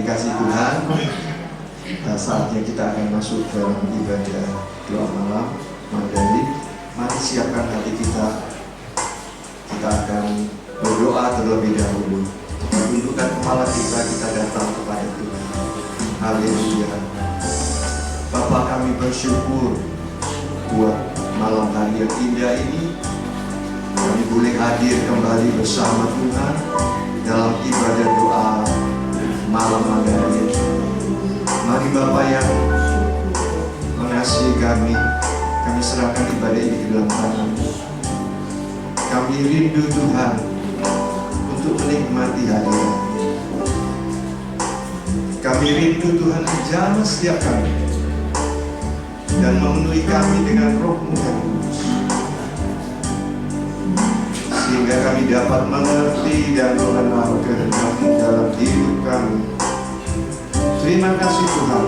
dikasih Tuhan, saatnya kita akan masuk dalam ibadah doa malam Mandali. Mari siapkan hati kita. Kita akan berdoa terlebih dahulu. Tundukkan kepala kita datang kepada Tuhan. Haleluya. Bapa, kami bersyukur buat malam hari yang indah ini. Kami boleh hadir kembali bersama Tuhan dalam ibadah doa malam Mandali. Mari Bapa yang mengasihi kami serahkan ibadah ini ke dalam tangan. Kami rindu Tuhan untuk menikmati hadirat. Kami rindu Tuhan menjamah setiap kami dan memenuhi kami dengan Roh-Mu yang kudus, sehingga kami dapat mengerti dan mengenal kehendak-Mu dalam hidup kami. Terima kasih Tuhan.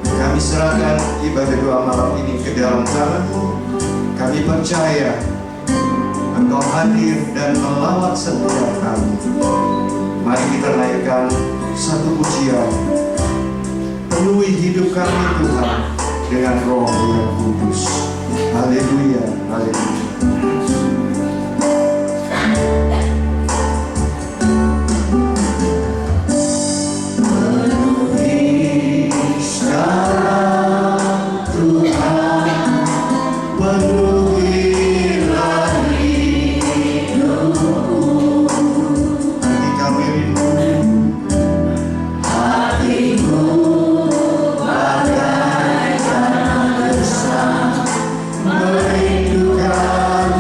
Kami serahkan ibadah doa malam ini ke dalam tangan-Mu. Kami percaya Engkau hadir dan melawat setiap kami. Mari kita naikkan satu pujian. Penuhi hidup kami Tuhan dengan Roh yang kudus. Haleluya, haleluya. Merindukan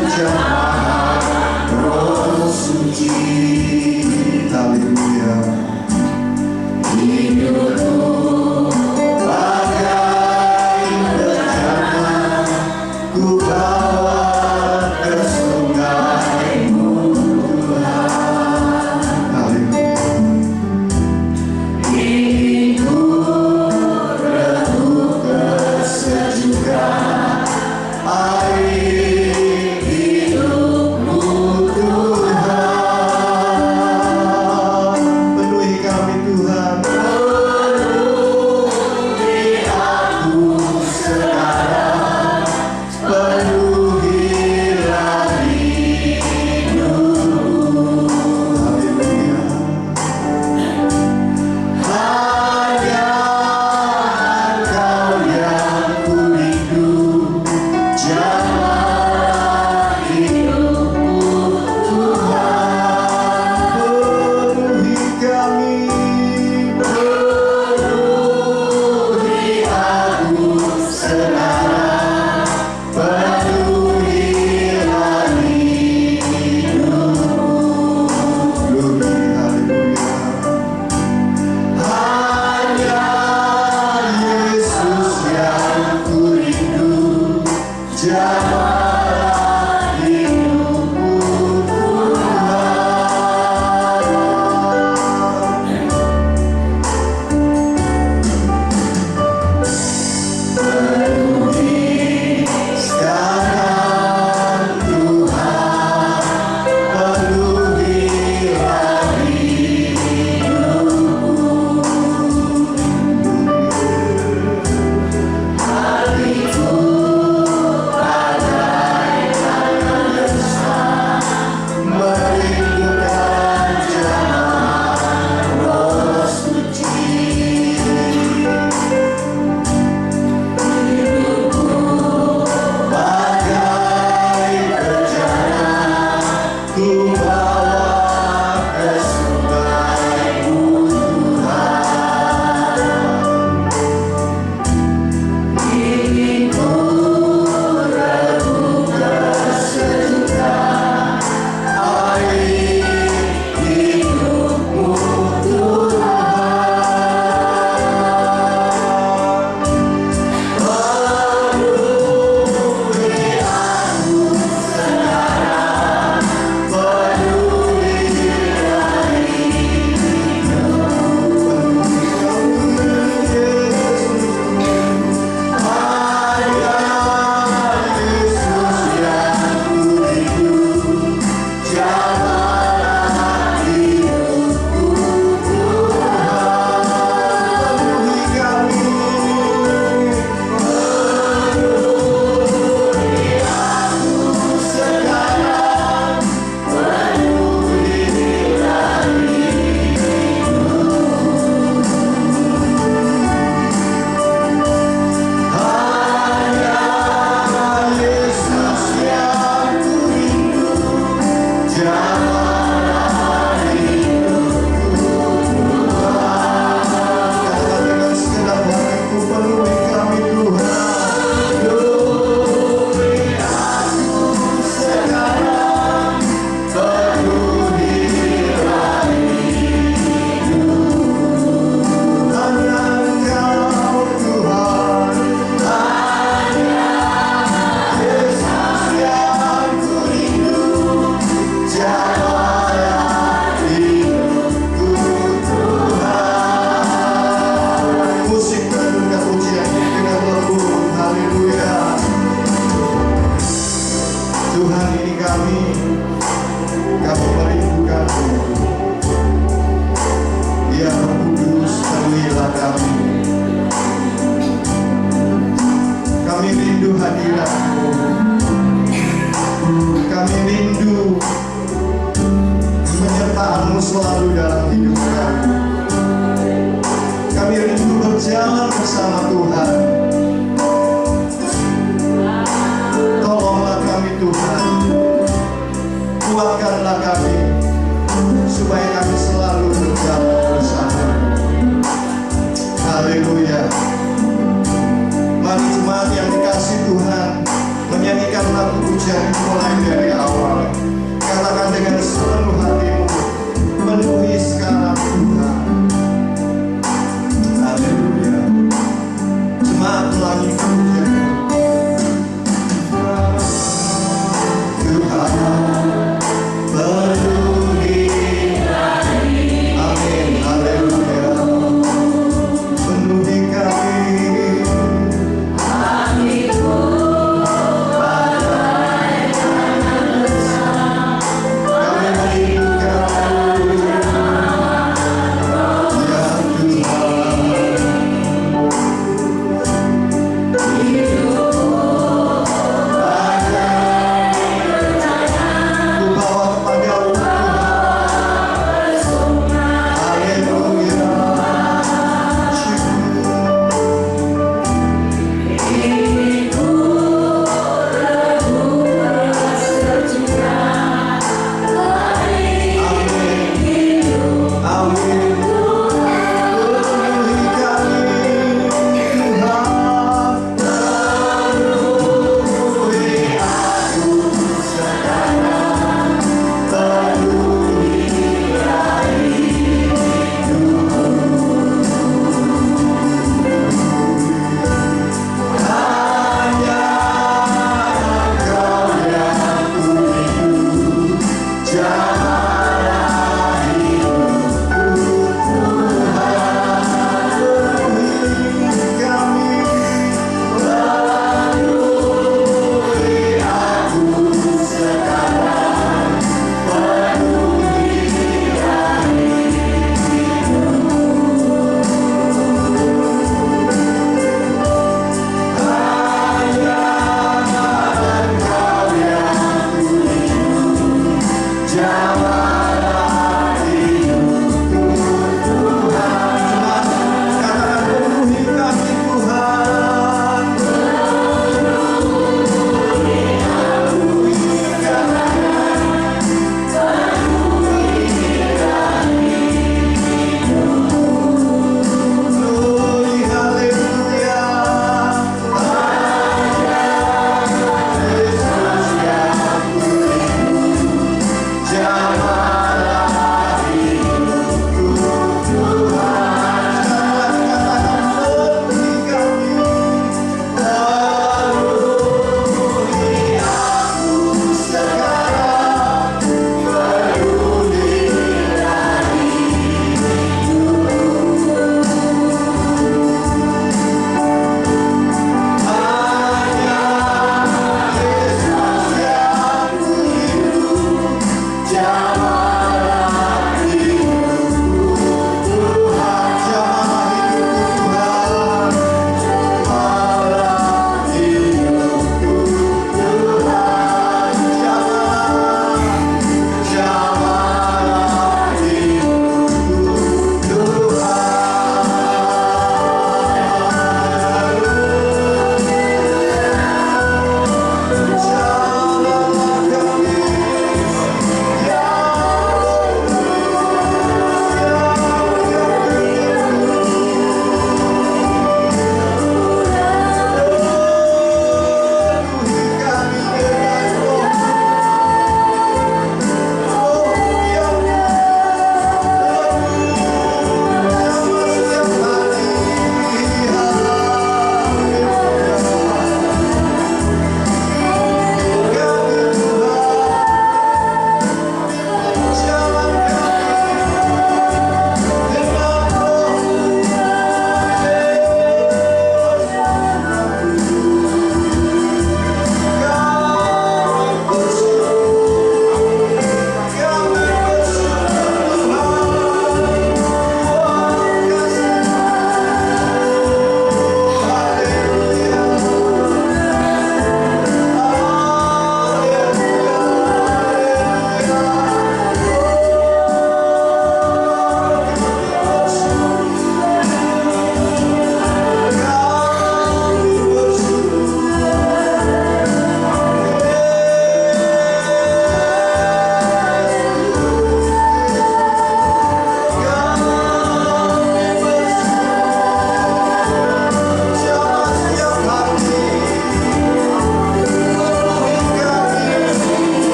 selalu dalam hidup kami. Kami rindu berjalan bersama Tuhan. Tolonglah kami Tuhan, kuatkanlah kami, supaya kami selalu berjalan bersama. Haleluya. Mari jemaat yang dikasih Tuhan menyanyikan lagu pujian mulai dari awal. Katakan dengan seluruh hatimu, penuhi sekarang Tuhan. Haleluya. Jemaat ulangi pujian. Tuhan penuhi. Amin. Haleluya. Penuhi kami.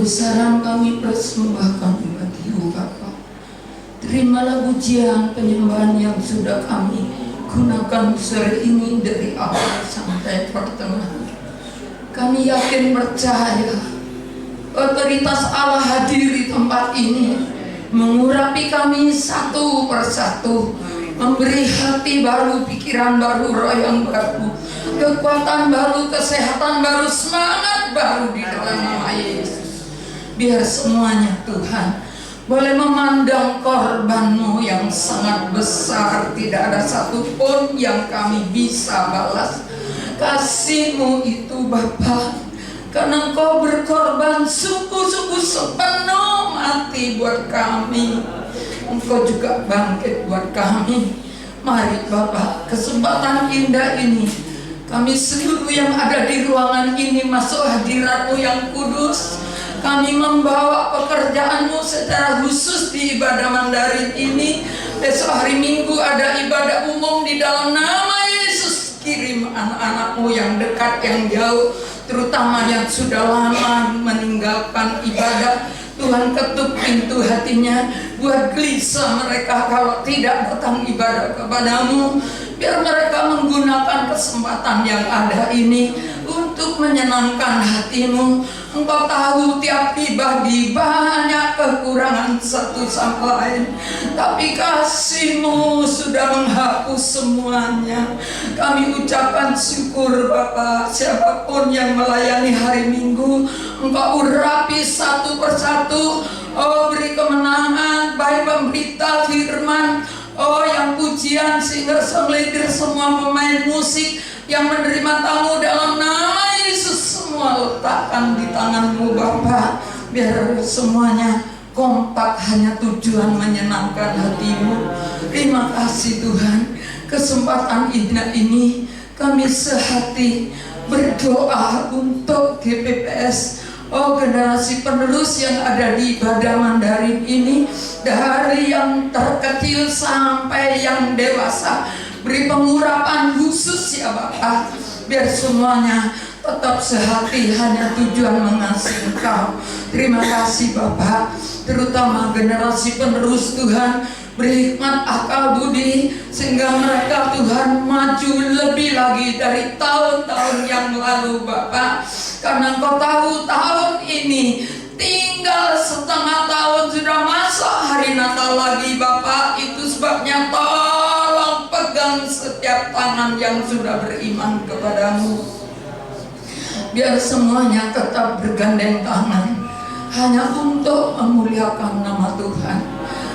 kebesaran kami persembahkan bagi-Mu Bapa. Terimalah pujian penyembahan yang sudah kami gunakan sore ini dari awal sampai pertengahan. Kami yakin percaya otoritas Allah hadir di tempat ini, mengurapi kami satu persatu, memberi hati baru, pikiran baru, roh yang baru, kekuatan baru, kesehatan baru, semangat baru di dalam nama Yesus. Biar semuanya Tuhan boleh memandang korban-Mu yang sangat besar. Tidak ada satupun yang kami bisa balas kasih-Mu itu Bapa, karena Engkau berkorban sungguh-sungguh sepenuh mati buat kami. Engkau juga bangkit buat kami. Mari Bapa, kesempatan indah ini kami seluruh yang ada di ruangan ini masuk hadirat-Mu yang kudus. Kami membawa pekerjaan-Mu secara khusus di ibadah Mandarin ini. Besok hari Minggu ada ibadah umum di dalam nama Yesus. Kirim anak-anak-Mu yang dekat, yang jauh, terutama yang sudah lama meninggalkan ibadah. Tuhan, ketuk pintu hatinya, buat gelisah mereka kalau tidak datang ibadah kepada-Mu. Biar mereka menggunakan kesempatan yang ada ini untuk menyenangkan hati-Mu. Engkau tahu tiap pribadi banyak kekurangan satu sama lain, tapi kasih-Mu sudah menghapus semuanya. Kami ucapkan syukur Bapa. Siapapun yang melayani hari Minggu, Engkau urapi satu persatu. Oh, beri kemenangan, baik pemberita firman, oh yang pujian, singer songwriter, semua pemain musik yang menerima tamu dalam nama Yesus, semua letakkan di tangan-Mu Bapa. Biar semuanya kompak hanya tujuan menyenangkan hati-Mu. Terima kasih Tuhan, kesempatan indah ini kami sehati berdoa untuk GPPS. Oh, generasi penerus yang ada di ibadah Mandarin ini, dari yang terkecil sampai yang dewasa, beri pengurapan khusus ya Bapak. Biar semuanya tetap sehati hanya tujuan mengasihi Engkau. Terima kasih Bapak, terutama generasi penerus Tuhan, beri hikmat akal budi sehingga mereka Tuhan maju lebih lagi dari tahun-tahun yang lalu Bapak. Karena Engkau tahu tahun ini tinggal setengah tahun sudah masuk hari Natal lagi Bapak. Itu sebabnya tolong pegang setiap tangan yang sudah beriman kepada-Mu. Biar semuanya tetap bergandeng tangan hanya untuk memuliakan nama Tuhan.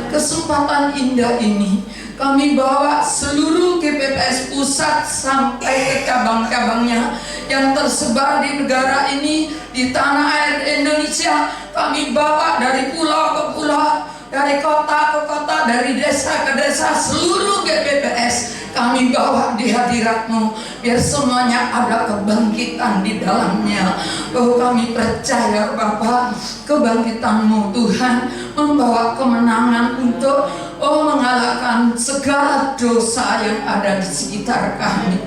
Kesempatan indah ini kami bawa seluruh GPPS pusat sampai ke cabang-cabangnya yang tersebar di negara ini, di tanah air Indonesia. Kami bawa dari pulau ke pulau, dari kota ke kota, dari desa ke desa, seluruh GPPS kami bawa di hadirat-Mu. Biar semuanya ada kebangkitan di dalamnya. Oh, kami percaya Bapa, kebangkitan-Mu Tuhan membawa kemenangan untuk mengalahkan segala dosa yang ada di sekitar kami.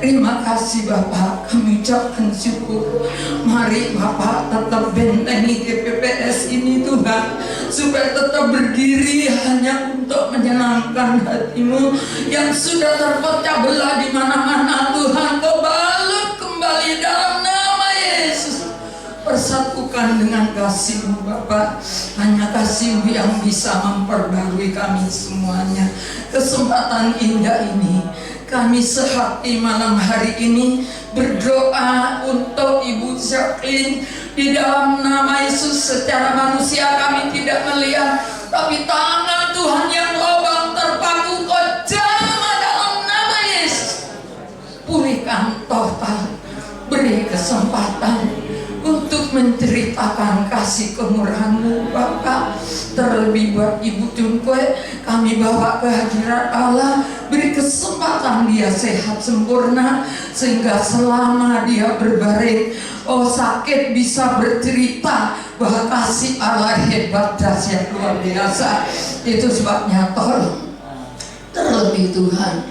Terima kasih Bapak, kami ucapkan syukur. Mari Bapak tetap bentengi GPPS ini Tuhan, supaya tetap berdiri hanya untuk menyenangkan hati-Mu yang sudah terpecah belah di mana-mana. Tuhan, Kau balut kembali dalam nama Yesus. Persatukan dengan kasih-Mu Bapa. Hanya kasih-Mu yang bisa memperbarui kami semuanya. Kesempatan indah ini kami sehati malam hari ini berdoa untuk Ibu Jacqueline di dalam nama Yesus. Secara manusia kami tidak melihat, tapi tangan Tuhan yang lubang terpaku Kau jamah dalam nama Yesus. Pulihkan total, beri kesempatan untuk menceritakan kasih kemurahan-Mu Bapa. Terlebih buat Ibu Cunkwe, kami bawa ke hadirat Allah. Beri kesempatan dia sehat sempurna, sehingga selama dia berbaring sakit bisa bercerita bahwa kasih Allah hebat, dahsyat, luar biasa. Itu sebabnya tolong terlebih Tuhan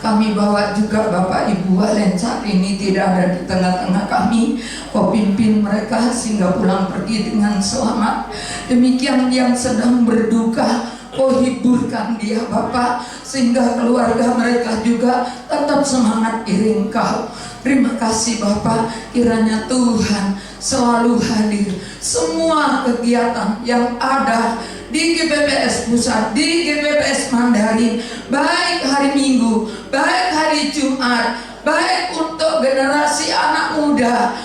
Kami bawa juga Bapak Ibu Walen saat ini tidak ada di tengah-tengah kami. Kau pimpin mereka sehingga pulang pergi dengan selamat. Demikian yang sedang berduka, Kau hiburkan dia Bapak, sehingga keluarga mereka juga tetap semangat iring Kau. Terima kasih Bapak, kiranya Tuhan selalu hadir. Semua kegiatan yang ada di GPPS Pusat, di GPPS Mandarin, baik hari Minggu, baik hari Jumat, baik untuk generasi anak muda,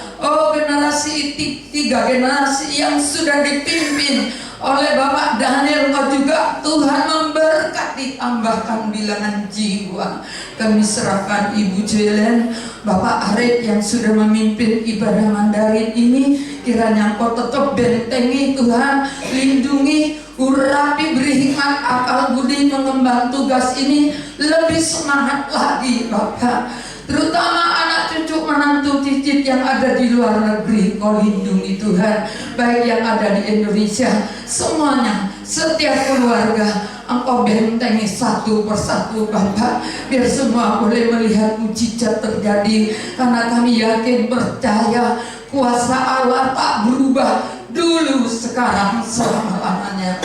generasi tiga generasi yang sudah dipimpin oleh Bapak Daniel, Kau juga Tuhan memberkati, tambahkan bilangan jiwa. Kami serahkan Ibu Jelen, Bapak Arif yang sudah memimpin ibadah Mandarin ini, kiranya Kau tetap bentengi Tuhan, lindungi, urapi, beri hikmat, akal budi mengemban tugas ini lebih semangat lagi Bapak. Terutama anak cucu menantu cicit yang ada di luar negeri, Kau lindungi Tuhan, baik yang ada di Indonesia, semuanya, setiap keluarga Engkau bentengi satu persatu Bapak, biar semua boleh melihat mujizat terjadi. Karena kami yakin, percaya kuasa Allah tak berubah, dulu, sekarang, selama-lamanya.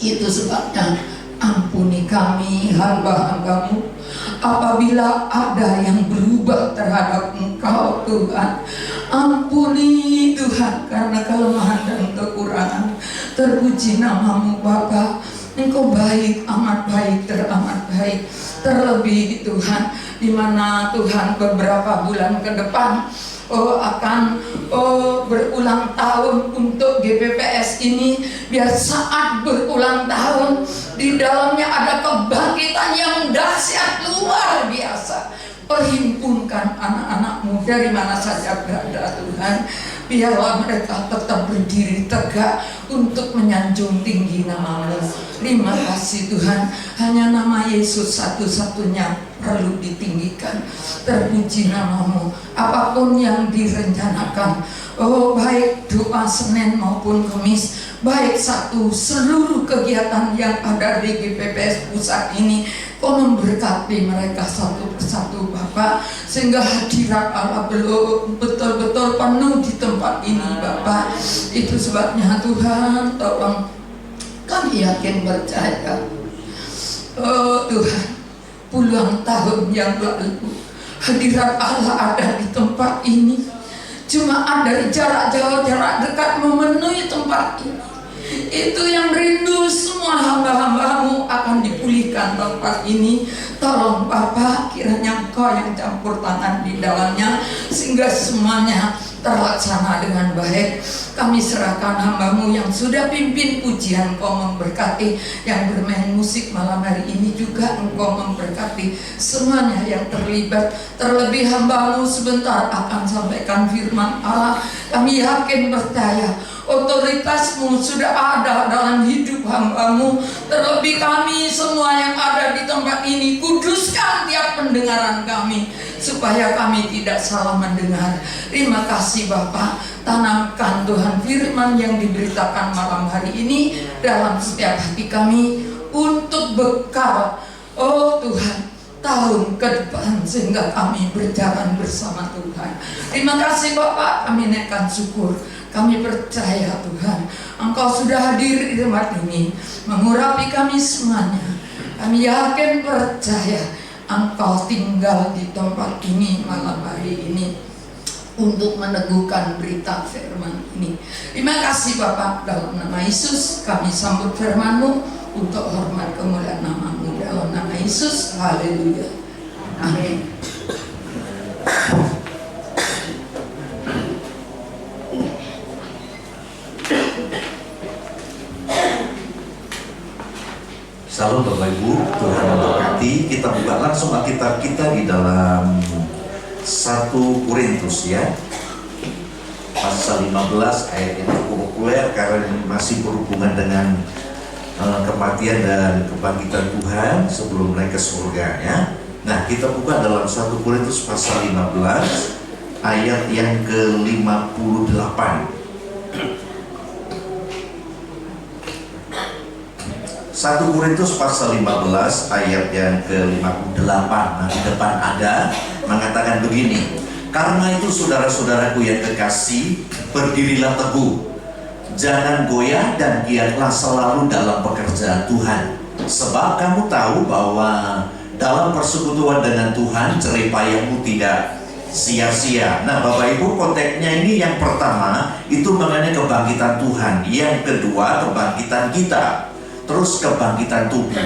Itu sebabnya ampuni kami hamba-Hambamu apabila ada yang berubah terhadap Engkau Tuhan. Ampuni Tuhan karena kelemahan dan kekurangan. Terpuji nama-Mu Bapa, Engkau baik, amat baik, teramat baik. Terlebih Tuhan, di mana Tuhan beberapa bulan ke depan akan berulang tahun untuk GPPS ini, biar saat berulang tahun di dalamnya ada kebangkitan yang dahsyat luar biasa. Perhimpunkan anak-anak-Mu dari mana saja berada Tuhan, biarlah mereka tetap berdiri tegak untuk menyanjung tinggi nama-Mu. Terima kasih Tuhan, hanya nama Yesus satu-satunya perlu ditinggikan. Terpuji nama-Mu, apapun yang direncanakan, baik doa Senin maupun Kamis, baik seluruh kegiatan yang ada di GPPS Pusat ini, Kau memberkati mereka satu persatu Bapak, sehingga hadirat Allah belum betul-betul penuh di tempat ini Bapak. Itu sebabnya Tuhan, tolong kami yakin percaya, Tuhan, puluhan tahun yang lalu hadirat Allah ada di tempat ini. Cuma dari jarak jauh, jarak dekat memenuhi tempat ini. Itu yang rindu semua hamba-hamba-Mu akan dipulihkan tempat ini. Tolong Bapak, kiranya Engkau yang campur tangan di dalamnya, sehingga semuanya terlaksana dengan baik. Kami serahkan hamba-Mu yang sudah pimpin pujian, Engkau memberkati. Yang bermain musik malam hari ini juga Engkau memberkati semuanya yang terlibat. Terlebih hamba-Mu sebentar akan sampaikan firman Allah. Kami yakin percaya otoritas-Mu sudah ada dalam hidup hamba-Mu. Terlebih kami semua yang ada di tempat ini, kuduskan tiap pendengaran kami, supaya kami tidak salah mendengar. Terima kasih Bapak, tanamkan Tuhan firman yang diberitakan malam hari ini dalam setiap hati kami untuk bekal, Tuhan, tahun ke depan, sehingga kami berjalan bersama Tuhan. Terima kasih Bapak, kami naikkan syukur. Kami percaya Tuhan, Engkau sudah hadir di tempat ini, mengurapi kami semuanya. Kami yakin percaya Engkau tinggal di tempat ini malam hari ini untuk meneguhkan berita firman ini. Terima kasih Bapak, dalam nama Yesus kami sambut firman-Mu untuk hormat kemuliaan nama-Mu, dalam nama Yesus. Haleluya. Amin. Salam Bapak Ibu, Tuhan memberkati. Kita buka langsung Alkitab kita di dalam 1 Korintus ya, pasal 15, ayat yang cukup populer karena masih berhubungan dengan kematian dan kebangkitan Tuhan sebelum naik ke surga ya. Nah, kita buka dalam 1 Korintus pasal 15 ayat yang ke-58. 1 1 Korintus pasal 15 ayat yang ke-58. Nah, di depan ada mengatakan begini. Karena itu saudara-saudaraku yang kekasih, berdirilah teguh, jangan goyah dan giatlah selalu dalam pekerjaan Tuhan. Sebab kamu tahu bahwa dalam persekutuan dengan Tuhan jerih payahmu tidak sia-sia. Nah, Bapak Ibu, konteksnya ini yang pertama itu mengenai kebangkitan Tuhan, yang kedua kebangkitan kita, terus kebangkitan tubuh.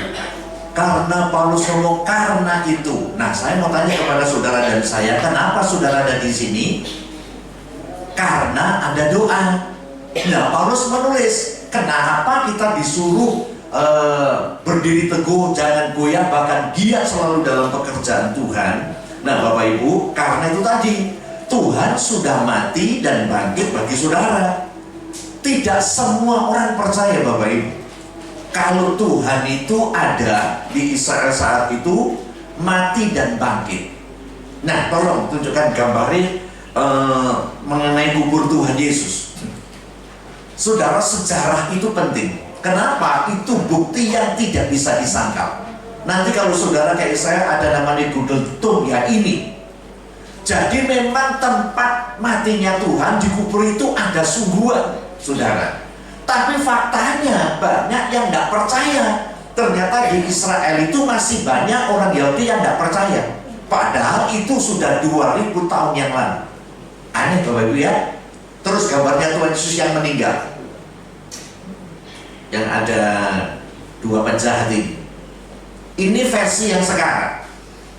Karena Paulus ngomong karena itu. Nah, saya mau tanya kepada saudara dan saya, kenapa saudara ada di sini? Karena ada doa. Nah, Paulus menulis, kenapa kita disuruh berdiri teguh, jangan goyah, bahkan giat selalu dalam pekerjaan Tuhan. Nah, Bapak Ibu, karena itu tadi Tuhan sudah mati dan bangkit bagi saudara. Tidak semua orang percaya, Bapak Ibu, kalau Tuhan itu ada di Israel saat itu, mati dan bangkit. Nah, tolong tunjukkan gambarnya mengenai kubur Tuhan Yesus. Saudara, sejarah itu penting. Kenapa? Itu bukti yang tidak bisa disangkal. Nanti kalau saudara kayak saya ada namanya Google Tomb ya ini. Jadi memang tempat matinya Tuhan di kubur itu ada sungguhan, saudara. Tapi faktanya banyak yang tidak percaya. Ternyata di Israel itu masih banyak orang Yahudi yang tidak percaya. Padahal itu sudah 2000 tahun yang lalu. Aneh Bapak Ibu ya. Terus gambarnya Tuhan Yesus yang meninggal, yang ada 2 penjahat ini. Ini versi yang sekarang.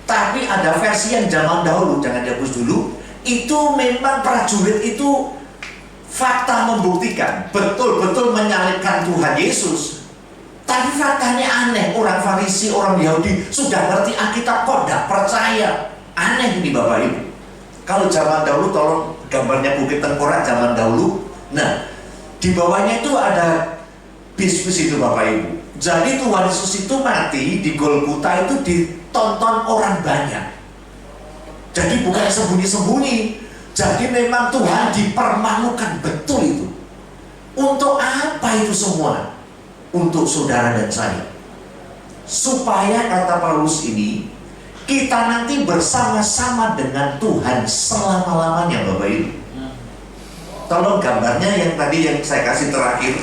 Tapi ada versi yang zaman dahulu, jangan dihapus dulu. Itu memang prajurit itu fakta membuktikan betul-betul menyalibkan Tuhan Yesus. Tapi faktanya aneh. Orang Farisi, orang Yahudi sudah ngerti Alkitab kok tidak percaya. Aneh ini Bapak Ibu. Kalau zaman dahulu, tolong gambarnya Bukit Tengkorak zaman dahulu. Nah, di bawahnya itu ada bis-bis itu Bapak Ibu. Jadi Tuhan Yesus itu mati di Golgota itu ditonton orang banyak. Jadi bukan sembunyi-sembunyi. Jadi memang Tuhan dipermalukan betul itu. Untuk apa itu semua? Untuk saudara dan saya. Supaya kata Paulus ini, kita nanti bersama-sama dengan Tuhan selama-lamanya Bapak Ibu. Tolong gambarnya yang tadi yang saya kasih terakhir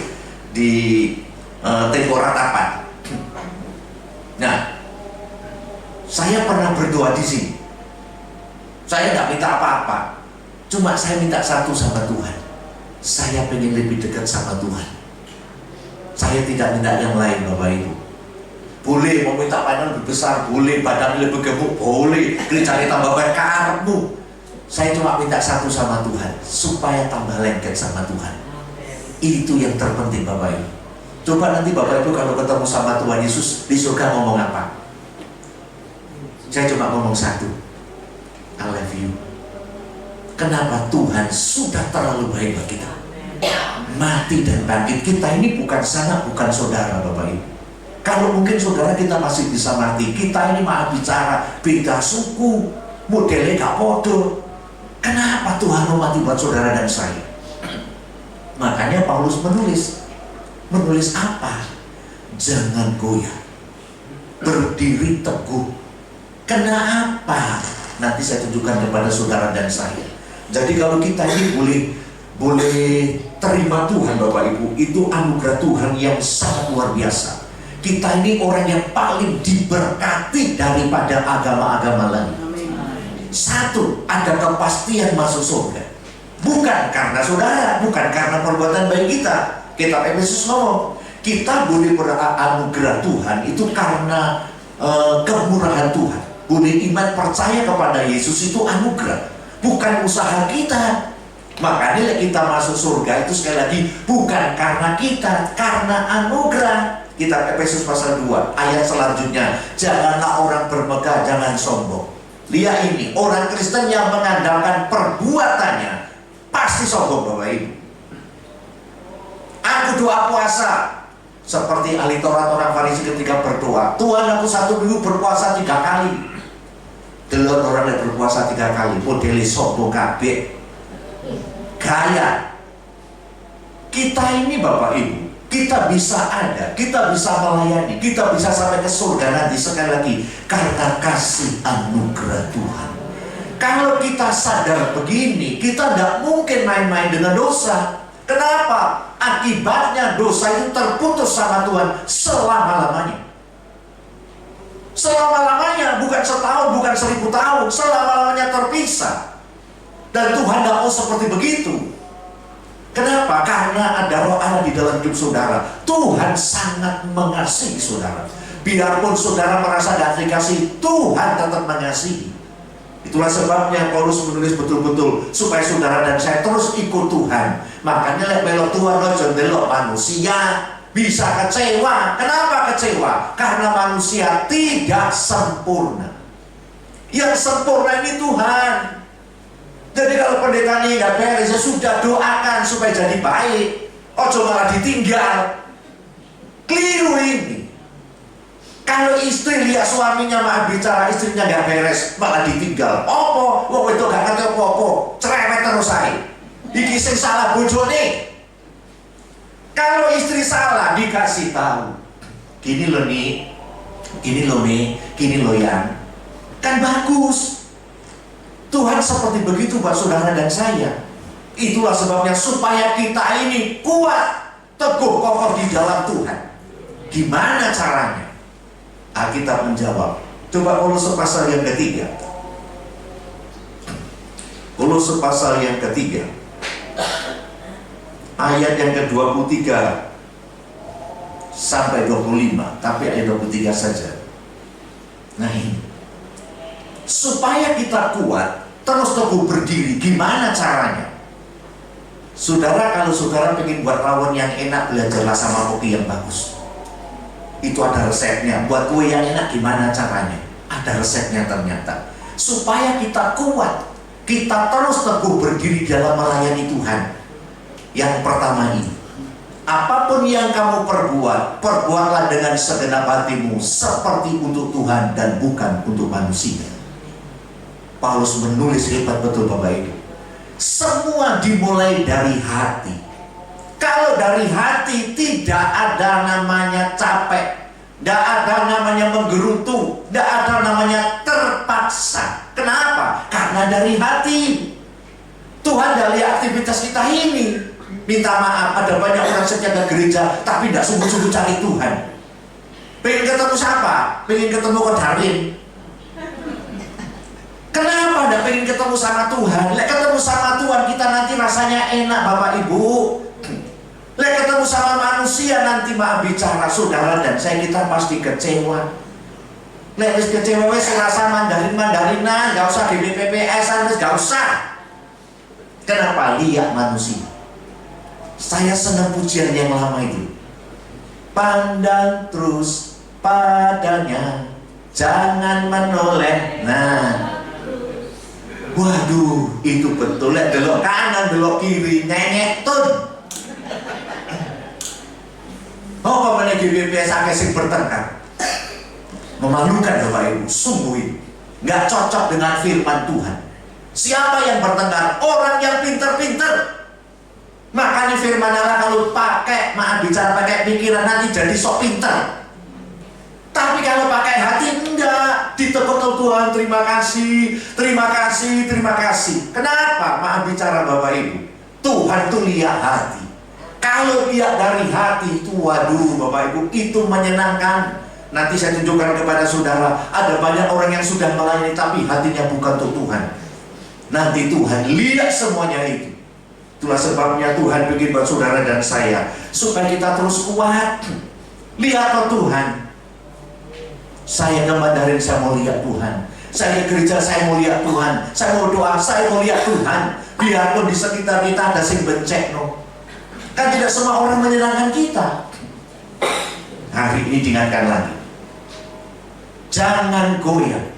di tengkorak apa? Nah, saya pernah berdoa di sini. Saya nggak minta apa-apa, cuma saya minta satu sama Tuhan. Saya pengen lebih dekat sama Tuhan. Saya tidak minta yang lain, Bapak Ibu. Boleh mau minta badan lebih besar, boleh badan lebih gemuk, boleh kerjanya tambah baik karepmu. Saya cuma minta satu sama Tuhan, supaya tambah lengket sama Tuhan. Itu yang terpenting Bapak Ibu. Coba nanti Bapak Ibu kalau ketemu sama Tuhan Yesus di surga ngomong apa? Saya cuma ngomong satu, I love you. Kenapa? Tuhan sudah terlalu baik bagi kita. Mati dan bangkit. Kita ini bukan sanak, bukan saudara Bapak Ibu. Kalau mungkin saudara kita masih bisa mati, kita ini malah bicara beda suku, modelnya gak bodoh. Kenapa Tuhan mau mati buat saudara dan saya? Makanya Paulus menulis apa? Jangan goyah, berdiri teguh. Kenapa? Nanti saya tunjukkan kepada saudara dan saya. Jadi kalau kita ini boleh terima Tuhan Bapak Ibu, itu anugerah Tuhan yang sangat luar biasa. Kita ini orang yang paling diberkati daripada agama-agama lain. Satu, ada kepastian masuk surga. Bukan karena saudara, bukan karena perbuatan baik kita. Kitab Efesus ngomong, kita boleh beranugerah Tuhan itu karena kemurahan Tuhan. Boleh iman percaya kepada Yesus itu anugerah, bukan usaha kita. Makanya kita masuk surga itu sekali lagi bukan karena kita, karena anugerah. Kitab Efesus pasal 2 ayat selanjutnya, janganlah orang bermegah, jangan sombong. Lihat ini, orang Kristen yang mengandalkan perbuatannya pasti sombong Bapak Ibu. Aku doa puasa seperti ahli Taurat orang Farisi ketika berdoa, Tuhan aku 1 minggu berpuasa 3 kali. Delok orang yang berpuasa 3 kali, modeli sombong kabeh. Gaya. Kita ini Bapak Ibu, kita bisa ada, kita bisa melayani, kita bisa sampai ke surga nanti. Sekali lagi, karena kasih anugerah Tuhan. Kalau kita sadar begini, kita tidak mungkin main-main dengan dosa. Kenapa? Akibatnya dosa itu terputus sama Tuhan selama-lamanya. Selama-lamanya, bukan setahun, bukan 1000 tahun, selama-lamanya terpisah. Dan Tuhan tidak mau seperti begitu. Kenapa? Karena ada roh Allah di dalam hidup saudara. Tuhan sangat mengasihi saudara. Biarpun saudara merasa tidak dikasihi, Tuhan tetap mengasihi. Itulah sebabnya Paulus menulis betul-betul supaya saudara dan saya terus ikut Tuhan. Makanya lek belok Tuhan ojo ndelok manusia, bisa kecewa. Kenapa kecewa? Karena manusia tidak sempurna. Yang sempurna ini Tuhan. Jadi kalau pendetanya nggak beres, ya sudah, doakan supaya jadi baik. Ojo malah ditinggal. Keliru ini. Kalau istri lihat suaminya malah bicara, istrinya nggak beres, malah ditinggal. Opo, wong itu gak ngerti opo-opo, cerewet terus aja. Iki sing salah bojone. Kalau istri salah dikasih tahu. Gini loh nih, gini loh nih, gini loh yang. Kan bagus. Tuhan seperti begitu buat saudara dan saya. Itulah sebabnya supaya kita ini kuat, teguh, kokoh di dalam Tuhan. Gimana caranya? Alkitab menjawab. Coba Kolose pasal yang ketiga. Kolose pasal yang ketiga, ayat yang ke-23 sampai 25, tapi ayat 23 saja. Nah ini, supaya kita kuat, terus teguh berdiri, gimana caranya? Saudara, kalau saudara pengen buat rawon yang enak, belajarlah sama koki yang bagus. Itu ada resepnya. Buat kue yang enak gimana caranya? Ada resepnya ternyata. Supaya kita kuat, kita terus teguh berdiri dalam melayani Tuhan. Yang pertama ini, apapun yang kamu perbuat, perbuatlah dengan segenap hatimu, seperti untuk Tuhan dan bukan untuk manusia. Paulus menulis hebat betul Bapak Ibu. Semua dimulai dari hati. Kalau dari hati tidak ada namanya capek, tidak ada namanya menggerutu, tidak ada namanya terpaksa. Kenapa? Karena dari hati. Tuhan dari aktivitas kita ini. Minta maaf, ada banyak orang setia ke gereja tapi tidak sungguh-sungguh cari Tuhan. Pengen ketemu siapa? Pengen ketemu ke Darwin. Kenapa tidak pengen ketemu sama Tuhan? Lek ketemu sama Tuhan kita nanti rasanya enak Bapak Ibu. Lek ketemu sama manusia nanti maaf bicara saudara dan saya kita pasti kecewa. Lek wis kecewa wis rasa Mandarin-Mandarinan, gak usah di BPPS, gak usah. Kenapa? Lihat manusia. Saya senang pujian yang lama itu. Pandang terus padanya, jangan menoleh. Nah, waduh, itu betul. Lek belok kanan, belok kiri, nyengetun. Oh, kemana GBPS agak sing bertengkar. Memalukan Bapak Ibu, sungguh ini nggak cocok dengan firman Tuhan. Siapa yang bertengkar? Orang yang pinter-pinter. Makanya firman Allah kalau pakai, maaf bicara pakai pikiran nanti jadi sok pinter. Tapi kalau pakai hati enggak, ditekuk Tuhan, terima kasih, terima kasih, terima kasih. Kenapa? Maaf bicara Bapak Ibu, Tuhan tuh lihat hati. Kalau lihat dari hati itu, waduh Bapak Ibu, itu menyenangkan. Nanti saya tunjukkan kepada saudara, ada banyak orang yang sudah melayani tapi hatinya bukan untuk Tuhan. Nanti Tuhan lihat semuanya itu. Itulah sebabnya Tuhan bikin buat saudara dan saya, supaya kita terus kuat. Lihat ke Tuhan. Saya ke Mandarin, saya mau lihat Tuhan. Saya ke gereja, saya mau lihat Tuhan. Saya mau doa, saya mau lihat Tuhan. Biarpun di sekitar kita ada sing bencek, no. Kan tidak semua orang menyenangkan kita. Hari ini diingatkan lagi, jangan goyah,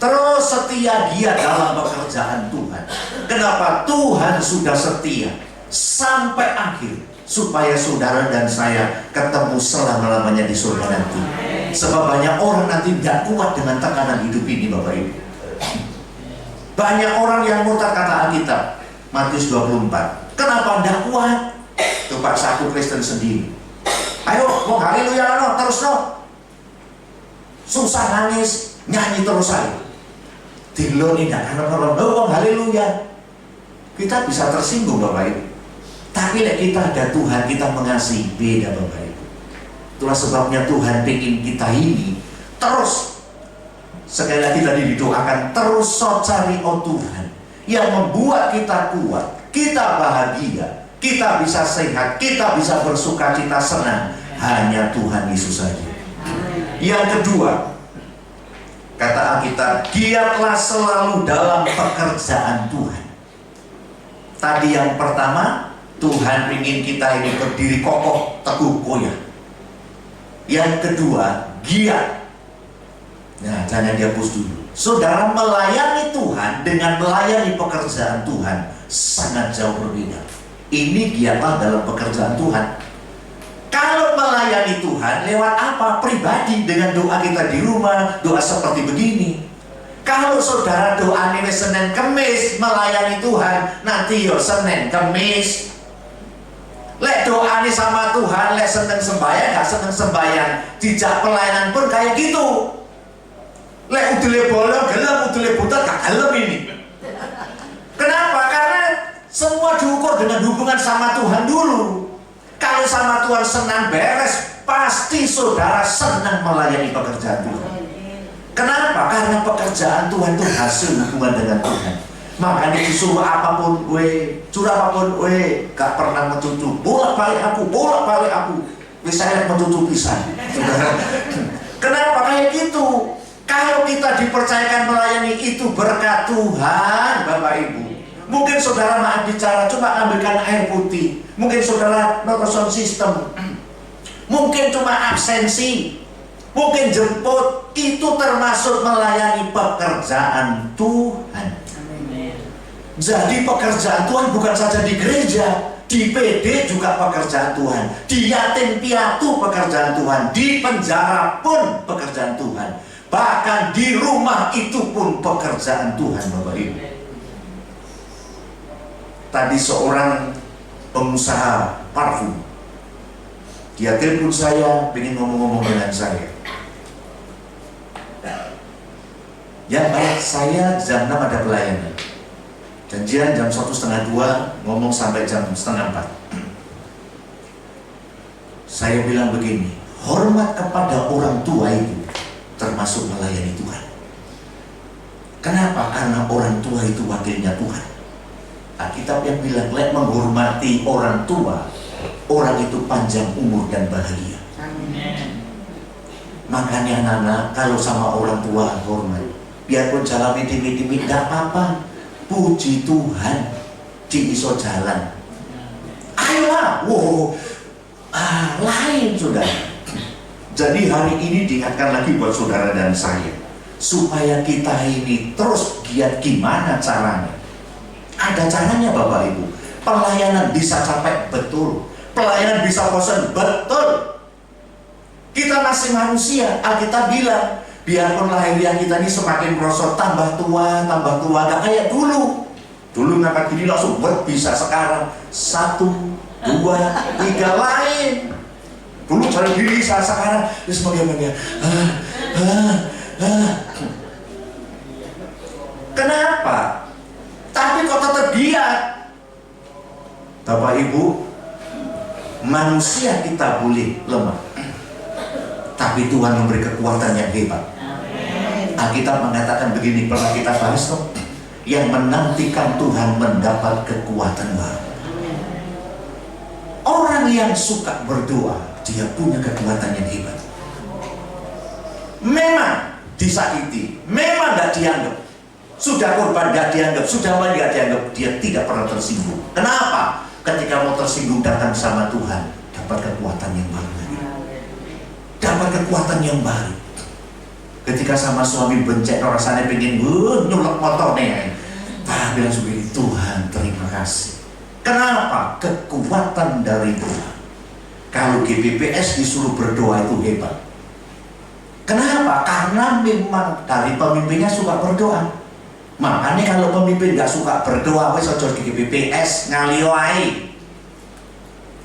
terus setia dia dalam pekerjaan Tuhan. Kenapa? Tuhan sudah setia sampai akhir, supaya saudara dan saya ketemu selama-lamanya di surga nanti. Sebab banyak orang nanti tidak kuat dengan tekanan hidup ini Bapak Ibu. Banyak orang yang murtad kata Alkitab Matius 24. Kenapa tidak kuat? Itu Pak satu Kristen sendiri. Ayo, mau haleluya no, terus no. Susah nangis, nyanyi terus aja. Diloni ndak karena mau haleluya. Kita bisa tersinggung Bapak Ibu. Tapi lek kita ada Tuhan, kita mengasihi, beda Bapak Ibu. Itulah sebabnya Tuhan pengen kita ini terus, sekali lagi tadi didoakan, terus cari Tuhan yang membuat kita kuat, kita bahagia, kita bisa sehat, kita bisa bersuka cita senang. Hanya Tuhan Yesus saja. Yang kedua, kata Alkitab, giatlah selalu dalam pekerjaan Tuhan. Tadi yang pertama, Tuhan ingin kita ini berdiri kokoh, teguh, goyah. Yang kedua, giat. Nah, jangan dihapus dulu. Saudara, melayani Tuhan dengan melayani pekerjaan Tuhan sangat jauh berbeda. Ini giatlah dalam pekerjaan Tuhan. Kalau melayani Tuhan lewat apa? Pribadi, dengan doa kita di rumah, doa seperti begini. Kalau saudara doa nih Senin Kemis melayani Tuhan, nanti yo Senin Kemis. Lek doa nih sama Tuhan, lek seneng sembahyang, gak seneng sembahyang, dijak pelayanan pun kayak gitu. Lek udele bolong, gelem, udele buta, gak gelem ini. Kenapa? Karena semua diukur dengan hubungan sama Tuhan dulu. Kalau sama Tuhan senang beres, pasti saudara senang melayani pekerjaan Tuhan. Kenapa? Karena pekerjaan Tuhan itu hasil hubungan dengan Tuhan. Makanya disuruh apapun curah apapun gak pernah mencucu. Bolak-balik aku. Bisa mencucu pisan. Kenapa kayak gitu? Kalau kita dipercayakan melayani itu berkat Tuhan, Bapak Ibu. Mungkin saudara maaf bicara, cuma ambilkan air putih. Mungkin saudara nonton sistem. Mungkin cuma absensi. Mungkin jemput, itu termasuk melayani pekerjaan Tuhan. Jadi pekerjaan Tuhan bukan saja di gereja, di PD juga pekerjaan Tuhan, di yatim piatu pekerjaan Tuhan, di penjara pun pekerjaan Tuhan, bahkan di rumah itu pun pekerjaan Tuhan, Bapak Ibu. Tadi seorang pengusaha parfum, dia telepon saya, ingin ngomong-ngomong dengan saya. Ya baik, saya jam 6 ada pelayanan. Janjian jam 1:30, ngomong sampai jam 3:30. Saya bilang begini, hormat kepada orang tua itu termasuk melayani Tuhan. Kenapa? Karena orang tua itu wakilnya Tuhan. Alkitab yang bilang, lek menghormati orang tua, orang itu panjang umur dan bahagia. Makanya anak-anak, kalau sama orang tua hormat. Biarpun jalan miti-miti, gak apa-apa. Puji Tuhan, di iso jalan. Ayolah, lain sudah. Jadi hari ini diingatkan lagi buat saudara dan saya, supaya kita ini terus giat. Gimana caranya? Ada caranya Bapak Ibu. Pelayanan bisa capek, betul. Pelayanan bisa bosan, betul. Kita masih manusia. Alkitab bilang, biarpun lahiriah kita ini semakin merosot, tambah tua, gak kayak dulu. Dulu ngangkat gini langsung bisa, sekarang 1, 2, 3 lain. Dulu cari diri sekarang bagaimana? Kenapa? Tapi kok tetap giat. Bapak Ibu, manusia kita boleh lemah, tapi Tuhan memberi kekuatan yang hebat. Alkitab mengatakan begini, pernah kita bahas toh, yang menantikan Tuhan mendapat kekuatan baru. Orang yang suka berdoa, dia punya kekuatan yang hebat. Memang disakiti, memang gak dianggap, sudah korban gak dianggap, sudah mati gak dianggap, dia tidak pernah tersinggung. Kenapa? Ketika mau tersinggung datang sama Tuhan, dapat kekuatan yang baru. Dapat kekuatan yang baru. Ketika sama suami bencet, rasanya pengen nyulek motornya, bilang begini, Tuhan terima kasih. Kenapa? Kekuatan dari Tuhan. Kalau GBPS disuruh berdoa itu hebat. Kenapa? Karena memang dari pemimpinnya suka berdoa. Makanya kalau pemimpin gak suka berdoa, wes ojo di GBPS ngalioai.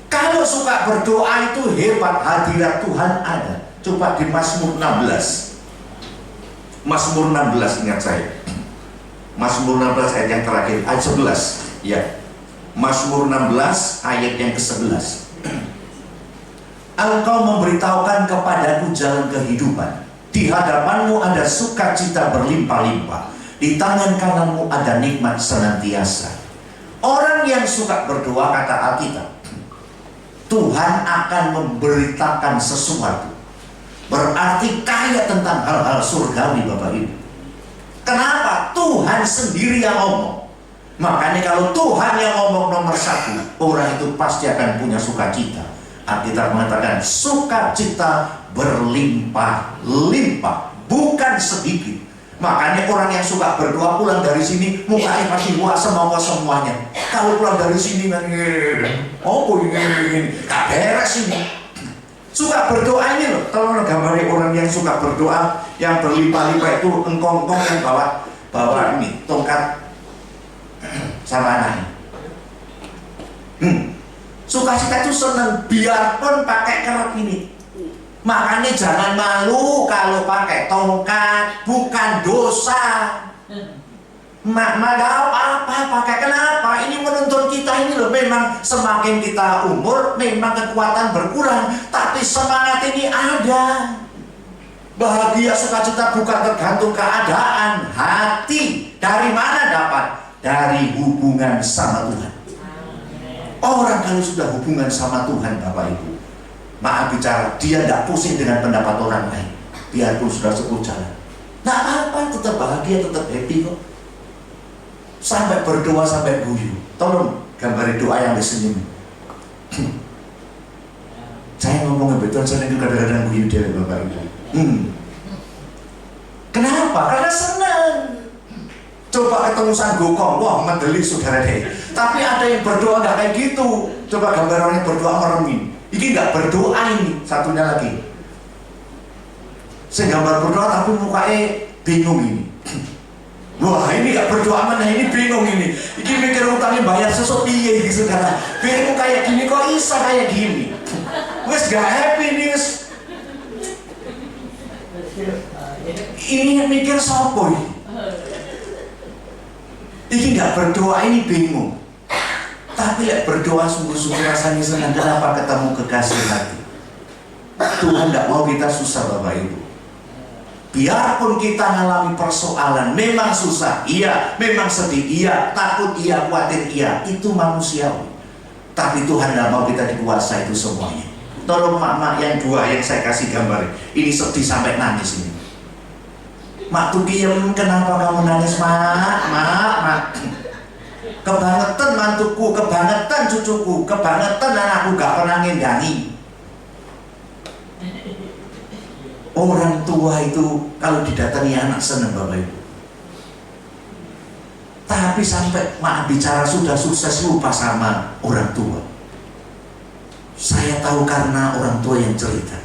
Kalau suka berdoa itu hebat, hadirat Tuhan ada. Coba di Mazmur 16. Mazmur 16, ingat saya. Mazmur 16 ayat yang terakhir, ayat 11. Ya. Mazmur 16 ayat yang ke-11. Engkau memberitahukan kepadaku jalan kehidupan. Di hadapanmu ada sukacita berlimpah-limpah. Di tangan kananmu ada nikmat senantiasa. Orang yang suka berdoa, kata Alkitab, Tuhan akan memberitakan sesuatu. Berarti kaya tentang hal-hal surgawi, Bapak Ibu. Kenapa? Tuhan sendiri yang ngomong. Makanya kalau Tuhan yang ngomong nomor satu, orang itu pasti akan punya sukacita. Alkitab mengatakan sukacita berlimpah-limpah, bukan sedikit. Makanya orang yang suka berdoa pulang dari sini mukanya pasti wah semuanya. Kalau pulang dari sini oh ini gak beres ini. Suka berdoa ini loh. Tolong gambarin orang yang suka berdoa yang berlimpah-limpah itu engkong-engkong yang bawa ini tongkat sama anaknya. Sukacita itu seneng biarpun pakai kerap ini. Makanya jangan malu kalau pakai tongkat, bukan dosa. Mau apa pakai, kenapa? Ini menuntun kita ini loh. Memang semakin kita umur, memang kekuatan berkurang, tapi semangat ini ada. Bahagia sukacita bukan tergantung keadaan, hati. Dari mana dapat? Dari hubungan sama Tuhan. Orang kalau sudah hubungan sama Tuhan, Bapak Ibu, maaf bicara, dia tidak pusing dengan pendapat orang lain. Biarpun sudah sepuluh jalan, nah apa, tetap bahagia, tetap happy kok. Sampai berdoa, sampai guyu. Tolong gambarin doa yang disenyum. Saya ngomongnya betul, saya itu kadang-kadang guyu dia, Bapak Ibu. Kenapa? Karena senang. Coba ketemu Sanggokong, wah medeli saudara deh. Tapi ada yang berdoa nggak kayak gitu. Coba gambar orang yang berdoa meremin. Ini nggak berdoa ini, satunya lagi. Saya gambar berdoa tapi mukanya bingung ini. Wah ini nggak berdoa mana, ini bingung ini. Ini mikir utangnya bayar sesuatu iya gitu saudara. Bingung kayak gini, kok bisa kayak gini. Wes gak happy nih. Ini mikir sopo ini. Ini nggak berdoa, ini bingung. Tapi berdoa sungguh-sungguh rasanya senang. Kenapa? Ketemu kekasih hati. Tuhan nggak mau kita susah, Bapak Ibu. Biarpun kita mengalami persoalan, memang susah, iya, memang sedih, iya, takut, iya, khawatir, iya, itu manusiawi. Tapi Tuhan nggak mau kita dikuasai itu semuanya. Tolong mak yang dua yang saya kasih gambar. Ini sedih sampai nangis ini. Mak tuh diem, kenapa kamu nangis, mak? Kebangetan mantuku, kebangetan cucuku, kebangetan anakku gak pernah ngendangi. Orang tua itu kalau didatangi anak senang, Bapak Ibu. Tapi sampai mak bicara sudah sukses lupa sama orang tua. Saya tahu karena orang tua yang cerita.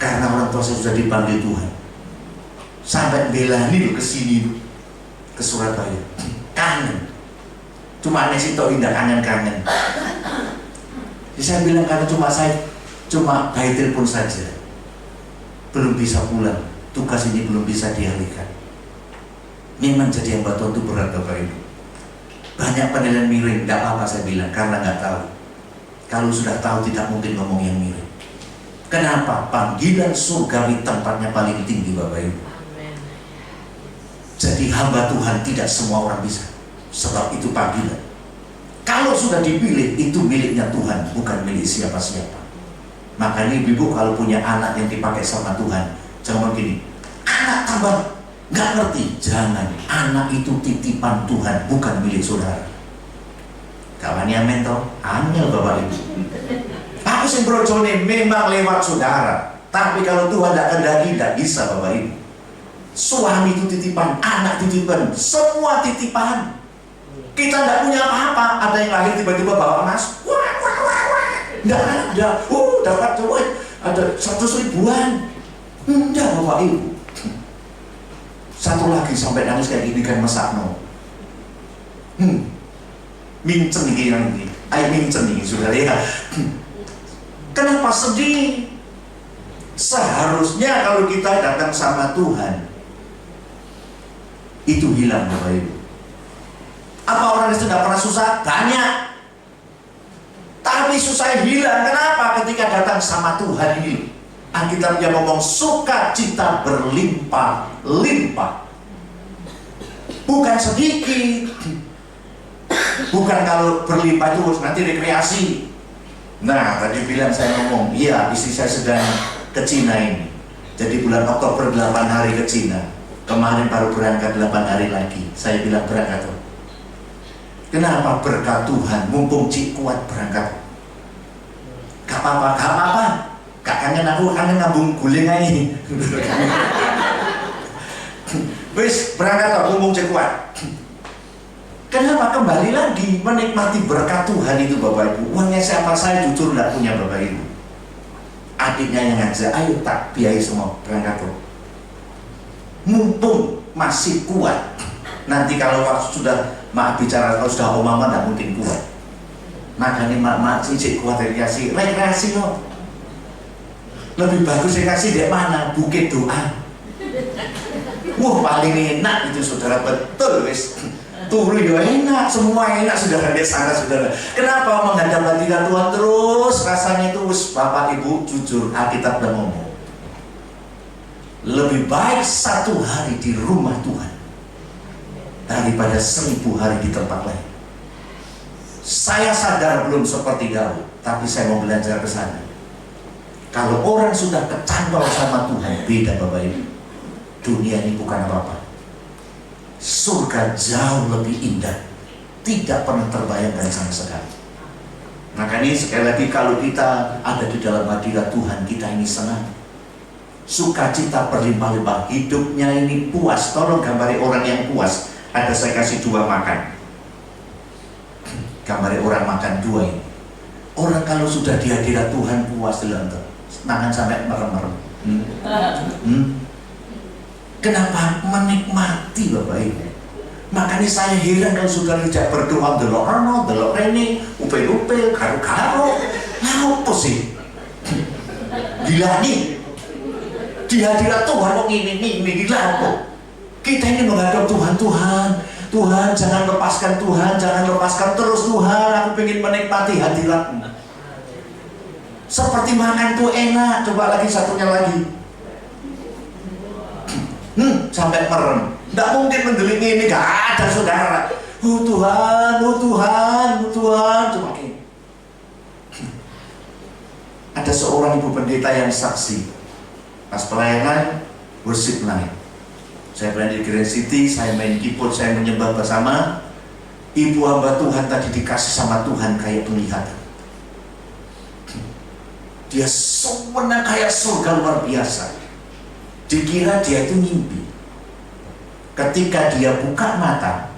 Karena orang tua saya sudah dipanggil Tuhan. Sampai bela nih ke sini, ke Surabaya, kangen. Cuma Nesito indah kangen. Jadi saya bilang karena cuma by telepon saja, belum bisa pulang, tugas ini belum bisa dialihkan. Memang jadi hamba Tuhan itu berat, Bapak Ibu. Banyak penilaian miring, tidak apa-apa saya bilang, karena nggak tahu. Kalau sudah tahu tidak mungkin ngomong yang miring. Kenapa? Panggilan surgawi tempatnya paling tinggi, Bapak Ibu. Jadi hamba Tuhan tidak semua orang bisa. Sebab itu panggilan. Kalau sudah dipilih, itu miliknya Tuhan, bukan milik siapa-siapa. Makanya ibu kalau punya anak yang dipakai sama Tuhan, jangan begini, anak tambah nggak ngerti. Jangan, anak itu titipan Tuhan, bukan milik saudara. Kawannya mentor, angel Bapak Ibu. Aku sih brojone memang lewat saudara. Tapi kalau Tuhan tidak kendaki, tidak bisa, Bapak Ibu. Suami itu titipan, anak titipan, semua titipan. Kita tidak punya apa-apa. Ada yang lahir tiba-tiba bawa emas, wah. Tidak ada. Dapat cowok ada 100 ribuan. Tidak, Bapak Ibu. Satu lagi sampai nangis kayak gini kan mesakno. Minceng ini yang ini. cening, saudara ya. Kenapa sedih? Seharusnya kalau kita datang sama Tuhan, itu hilang Bapak Ibu. Apa orang yang sudah pernah susah? Banyak. Tapi susah hilang. Kenapa? Ketika datang sama Tuhan ini, Alkitab yang ngomong sukacita berlimpah-limpah. Bukan sedikit. Bukan kalau berlimpah itu nanti rekreasi. Nah, tadi bilang saya ngomong, iya istri saya sedang ke Cina ini. Jadi bulan Oktober 8 hari ke Cina. Kemarin baru berangkat 8 hari lagi. Saya bilang berangkat. Kenapa? Berkat Tuhan, mumpung Cik kuat berangkat. Gak apa-apa, gak apa-apa. Gak kangen aku, kangen ngambung guling aja. Wis berangkat mumpung Cik kuat. Kenapa? Kembali lagi menikmati berkat Tuhan itu Bapak Ibu. Uangnya siapa? Saya jujur tidak punya Bapak Ibu. Adiknya yang ngajak, ayo tak biayai semua berangkat tuh. Mumpung masih kuat. Nanti kalau sudah maaf bicara, kalau sudah mama tidak mungkin kuat. Makanya mak cincin kuat rekreasi loh. Lebih bagus rekreasi di mana? Bukit Doa. Wah paling enak itu saudara, betul wis. Turu ya enak, semua enak saudara di sana saudara. Kenapa menghadap hadirat Tuhan terus? Rasanya itu wis Bapak Ibu jujur, Alkitab udah ngomong. Lebih baik 1 hari di rumah Tuhan daripada 1000 hari di tempat lain. Saya sadar belum seperti Daud, tapi saya mau belajar ke sana. Kalau orang sudah kecantol sama Tuhan, beda Bapak Ibu. Dunia ini bukan apa-apa. Surga jauh lebih indah, tidak pernah terbayangkan sama sekali. Makanya sekali lagi kalau kita ada di dalam hadirat Tuhan, kita ini senang. Sukacita berlimpah-limpah, hidupnya ini puas. Tolong gambari orang yang puas. Ada saya kasih 2 makan. Gambari orang makan 2 ini. Orang kalau sudah di hadirat Tuhan puas dilantar, tangan sampai merem-merem. Kenapa? Menikmati Bapak Ibu. Makanya saya heran kalau saudara tidak berdoa delok rono, delok rene, upel-upel, karo-karo. Apa sih? Gila nih. Di hadirat Tuhan kok ini gila apa? Kita ini menghadap Tuhan, Tuhan jangan lepaskan Tuhan, jangan lepaskan terus Tuhan. Aku ingin menikmati hadirat-Mu. Seperti makan tuh enak. Coba lagi satunya lagi. Sampai merem. Tidak mungkin mendelingi ini, gak ada saudara. Tuhan, Tuhan. Coba ini. Ada seorang ibu pendeta yang saksi. Pas pelayanan, worship night. Saya berada di Grand City, saya main keyboard, saya menyembah bersama. Ibu hamba Tuhan tadi dikasih sama Tuhan kayak penglihatan. Dia semenang kayak surga luar biasa. Dikira dia itu mimpi. Ketika dia buka mata,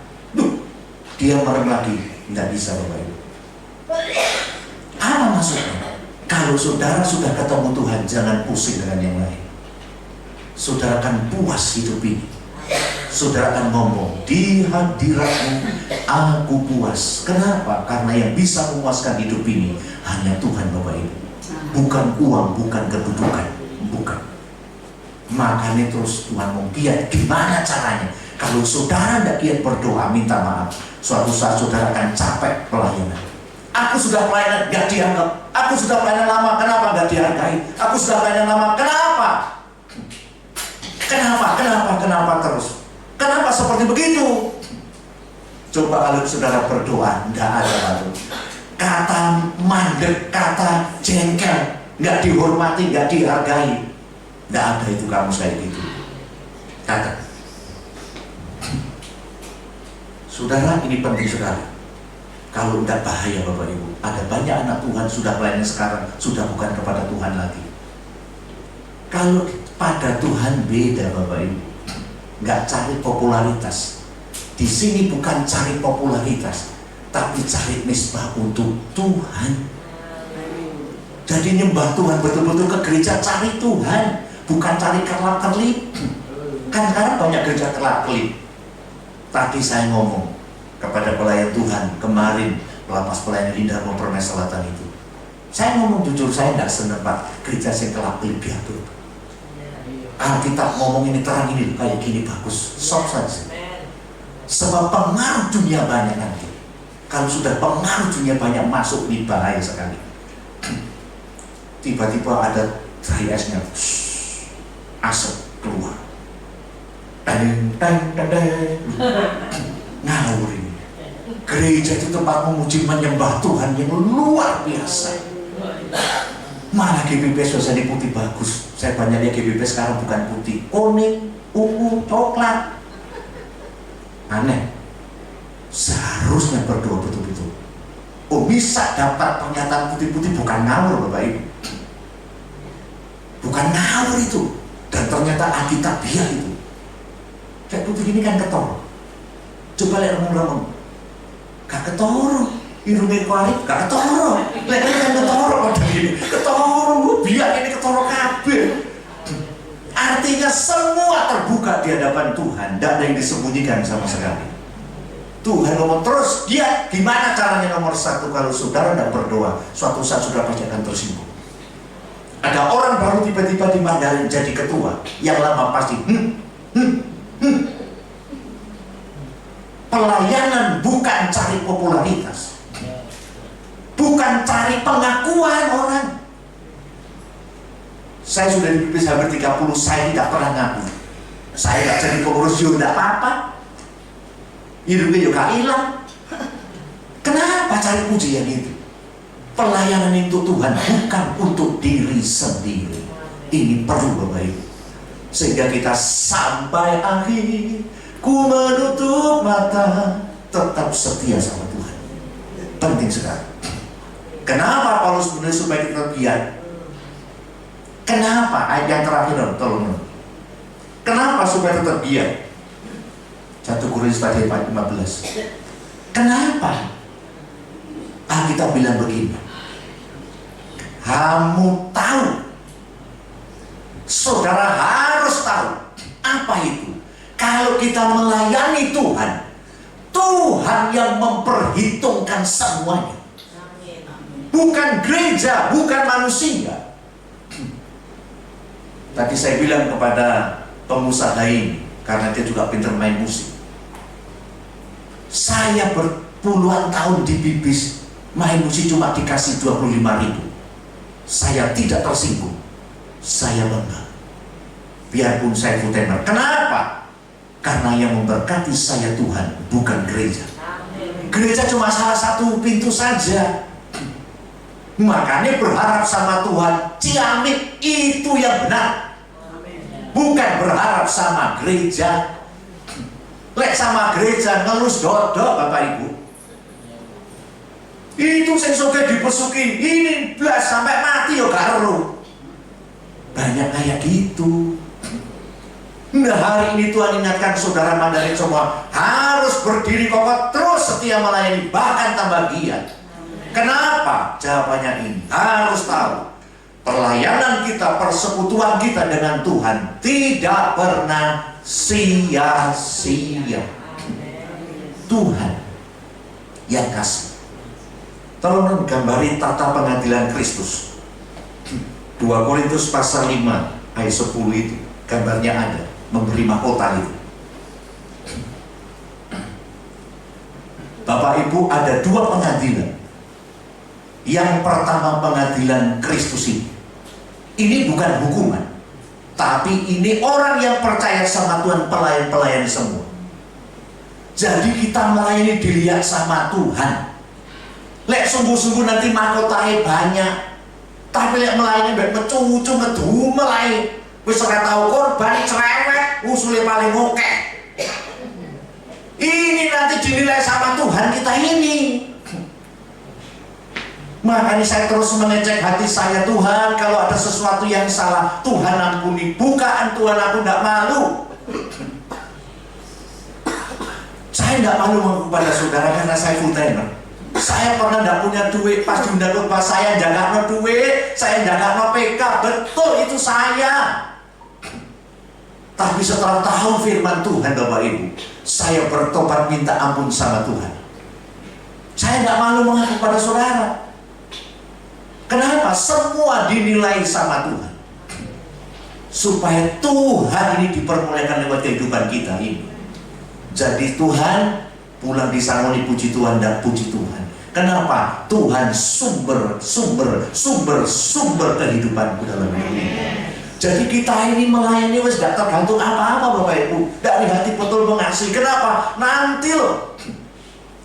dia merem lagi. Tidak bisa Bapak Ibu. Apa maksudnya? Kalau saudara sudah ketemu Tuhan, jangan pusing dengan yang lain. Saudara akan puas hidup ini. Saudara akan ngomong, di hadirat-Mu aku puas. Kenapa? Karena yang bisa memuaskan hidup ini hanya Tuhan Bapak Ibu. Bukan uang, bukan kedudukan, bukan. Makanya terus Tuhan mau giat. Gimana caranya? Kalau saudara tidak giat berdoa, minta maaf, suatu saat saudara akan capek pelayanan. Aku sudah pelayanan, gak dianggap. Aku sudah pelayanan lama, kenapa gak dihargai? Aku sudah pelayanan lama, kenapa? Kenapa terus? Kenapa seperti begitu? Coba kalau saudara berdoa, tidak ada lalu kata mandek, kata jengkel, nggak dihormati, nggak dihargai, nggak ada itu kamu kayak gitu. Kata, saudara ini penting sekali. Kalau tidak bahaya Bapak Ibu, ada banyak anak Tuhan sudah pelayanan sekarang sudah bukan kepada Tuhan lagi. Kalau pada Tuhan beda Bapak Ibu, nggak cari popularitas. Di sini bukan cari popularitas, tapi cari misbah untuk Tuhan. Jadi nyembah Tuhan betul-betul ke gereja, cari Tuhan, bukan cari kerlap-kerlip. Kan sekarang banyak gereja kerlap-kerlip. Tadi saya ngomong kepada pelayan Tuhan kemarin, Lapas Pelayanan Indah Memperoleh Selatan itu. Saya ngomong jujur, saya tidak senang Pak gereja yang kelap-kelip diatur. Alkitab ngomong ini terang ini kayak gini bagus, sok saja. Sebab pengaruh dunia banyak nanti. Kalau sudah pengaruh dunia banyak masuk, ini bahaya sekali. Tiba-tiba ada dry ice-nya, asap keluar. Ngawur ini. Gereja itu tempat memuji menyembah Tuhan yang luar biasa. Malah GBP suasana putih bagus. Saya banyak lihat GBP sekarang bukan putih, kuning, ungu, coklat. Aneh. Seharusnya berdoa betul-betul. Oh, bisa dapat pernyataan putih-putih, bukan ngawur Bapak Ibu. Bukan ngawur itu. Dan ternyata Alkitab dia itu. Kayak putih ini kan ketor. Coba lihat remung-remung. Gak ketoro. Irungin kuarit gak ketoro. Lihat kan ketoro pada gini. Ketoro, biar ini ketoro kabeh. Artinya semua terbuka di hadapan Tuhan. Tidak ada yang disembunyikan sama sekali. Tuhan ngomong terus, dia gimana caranya nomor satu. Kalau saudara tidak berdoa, suatu saat saudara pasti akan tersinggung. Ada orang baru tiba-tiba dimandarin jadi ketua, yang lama pasti Pelayanan bukan cari popularitas, bukan cari pengakuan orang. Saya sudah di BPS hampir 30, saya tidak pernah ngaku. Saya tidak jadi pengurus juga tidak apa-apa. Hidupnya juga hilang. Kenapa cari pujian itu? Pelayanan itu Tuhan bukan untuk diri sendiri. Ini perlu Bapak Ibu. Sehingga kita sampai akhir, ku menutup mata, tetap setia sama Tuhan. Penting sekali. Kenapa Paulus menulis supaya kita giat? Kenapa? Ayat yang terakhir, tolong. Kenapa supaya tetap giat? 1 Korintus tadi ayat 15. Kenapa? Alkitab bilang begini. Kamu tahu, saudara harus tahu apa itu. Kalau kita melayani Tuhan, Tuhan yang memperhitungkan semuanya. Bukan gereja, bukan manusia. Tadi saya bilang kepada pengusaha ini, karena dia juga pintar main musik. Saya berpuluhan tahun di Bibis, main musik cuma dikasih 25.000. Saya tidak tersinggung. Saya bangga. Biarpun saya full timer. Kenapa? Karena yang memberkati saya Tuhan, bukan gereja. Gereja cuma salah satu pintu saja. Makanya berharap sama Tuhan, Ciamik itu yang benar. Bukan berharap sama gereja. Lek sama gereja ngelus dodok Bapak Ibu. Itu sing soge dipesuki, ini blas sampai mati yo karo. Banyak kayak gitu. Nah, hari ini Tuhan ingatkan saudara Mandarin semua harus berdiri kokoh terus setia melayani, bahkan tambah giat. Kenapa? Jawabannya ini, harus tahu pelayanan kita, persekutuan kita dengan Tuhan tidak pernah sia-sia. Tuhan yang kasih. Tolong gambari tata pengadilan Kristus. 2 Korintus pasal 5 ayat 10 itu gambarnya ada, memberi mahkota itu. Bapak Ibu, ada 2 pengadilan. Yang pertama pengadilan Kristus ini. Ini bukan hukuman, tapi ini orang yang percaya sama Tuhan, pelayan-pelayan semua. Jadi kita melayani dilihat sama Tuhan. Lek sungguh-sungguh nanti mahkotanya banyak, tapi lek melayani baik mecucu ngedumel wis ora tau korban cerewet, usule paling oke. Ini nanti dinilai sama Tuhan kita ini. Makanya saya terus mengecek hati saya, Tuhan kalau ada sesuatu yang salah, Tuhan ampuni. Bukaan Tuhan, aku tidak malu. Saya tidak malu kepada saudara karena saya full timer. Saya pernah tidak punya duit, pas diundang khotbah saya jaga no duit, saya jaga no PK, betul itu saya. Tapi setelah tahu firman Tuhan Bapak Ibu, saya bertobat minta ampun sama Tuhan. Saya nggak malu mengaku pada saudara. Kenapa? Semua dinilai sama Tuhan. Supaya Tuhan ini dipermuliakan lewat kehidupan kita ini. Jadi Tuhan pulang disangoni puji Tuhan dan puji Tuhan. Kenapa? Tuhan sumber kehidupanku dalam hidup ini. Jadi kita ini melayani wis gak tergantung apa-apa Bapak Ibu. Dari hati betul mengasihi. Kenapa? Nanti loh.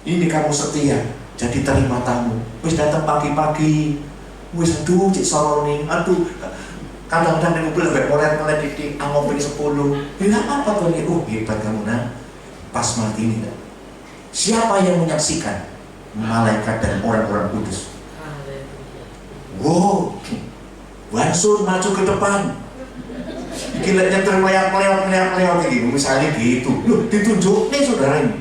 Ini kamu setia. Jadi terima tamu. Wis datang pagi-pagi. Wis aduh cik soroni. Aduh. Kadang-kadang di mobil lebih mulai di angopin 10. Bilang apa tuh ini? Oh hebat kamu nah. Pas mati ini. Siapa yang menyaksikan? Malaikat dan orang-orang kudus. Wow. Langsung maju ke depan. Gilanya terleak-leak gitu. Misalnya gitu. Loh ditunjuk nih saudara ini.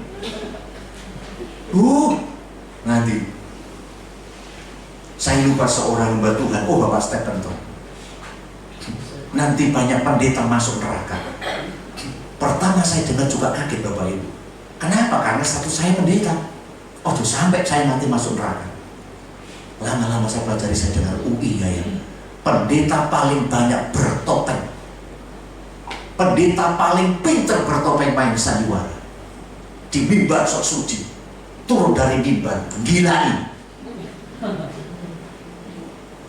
Nanti saya lupa seorang hamba Tuhan. Oh Bapak Stephen tuh. Nanti banyak pendeta masuk neraka. Pertama saya dengar juga kaget Bapak Ibu. Kenapa? Karena status saya pendeta. Oh tuh sampai saya nanti masuk neraka. Lama-lama saya pelajari, saya dengar iya ya. Pendeta paling banyak bertopeng. Pendeta paling pinter bertopeng main sandiwara. Di mimbar sok suci. Turun dari mimbar, gilai.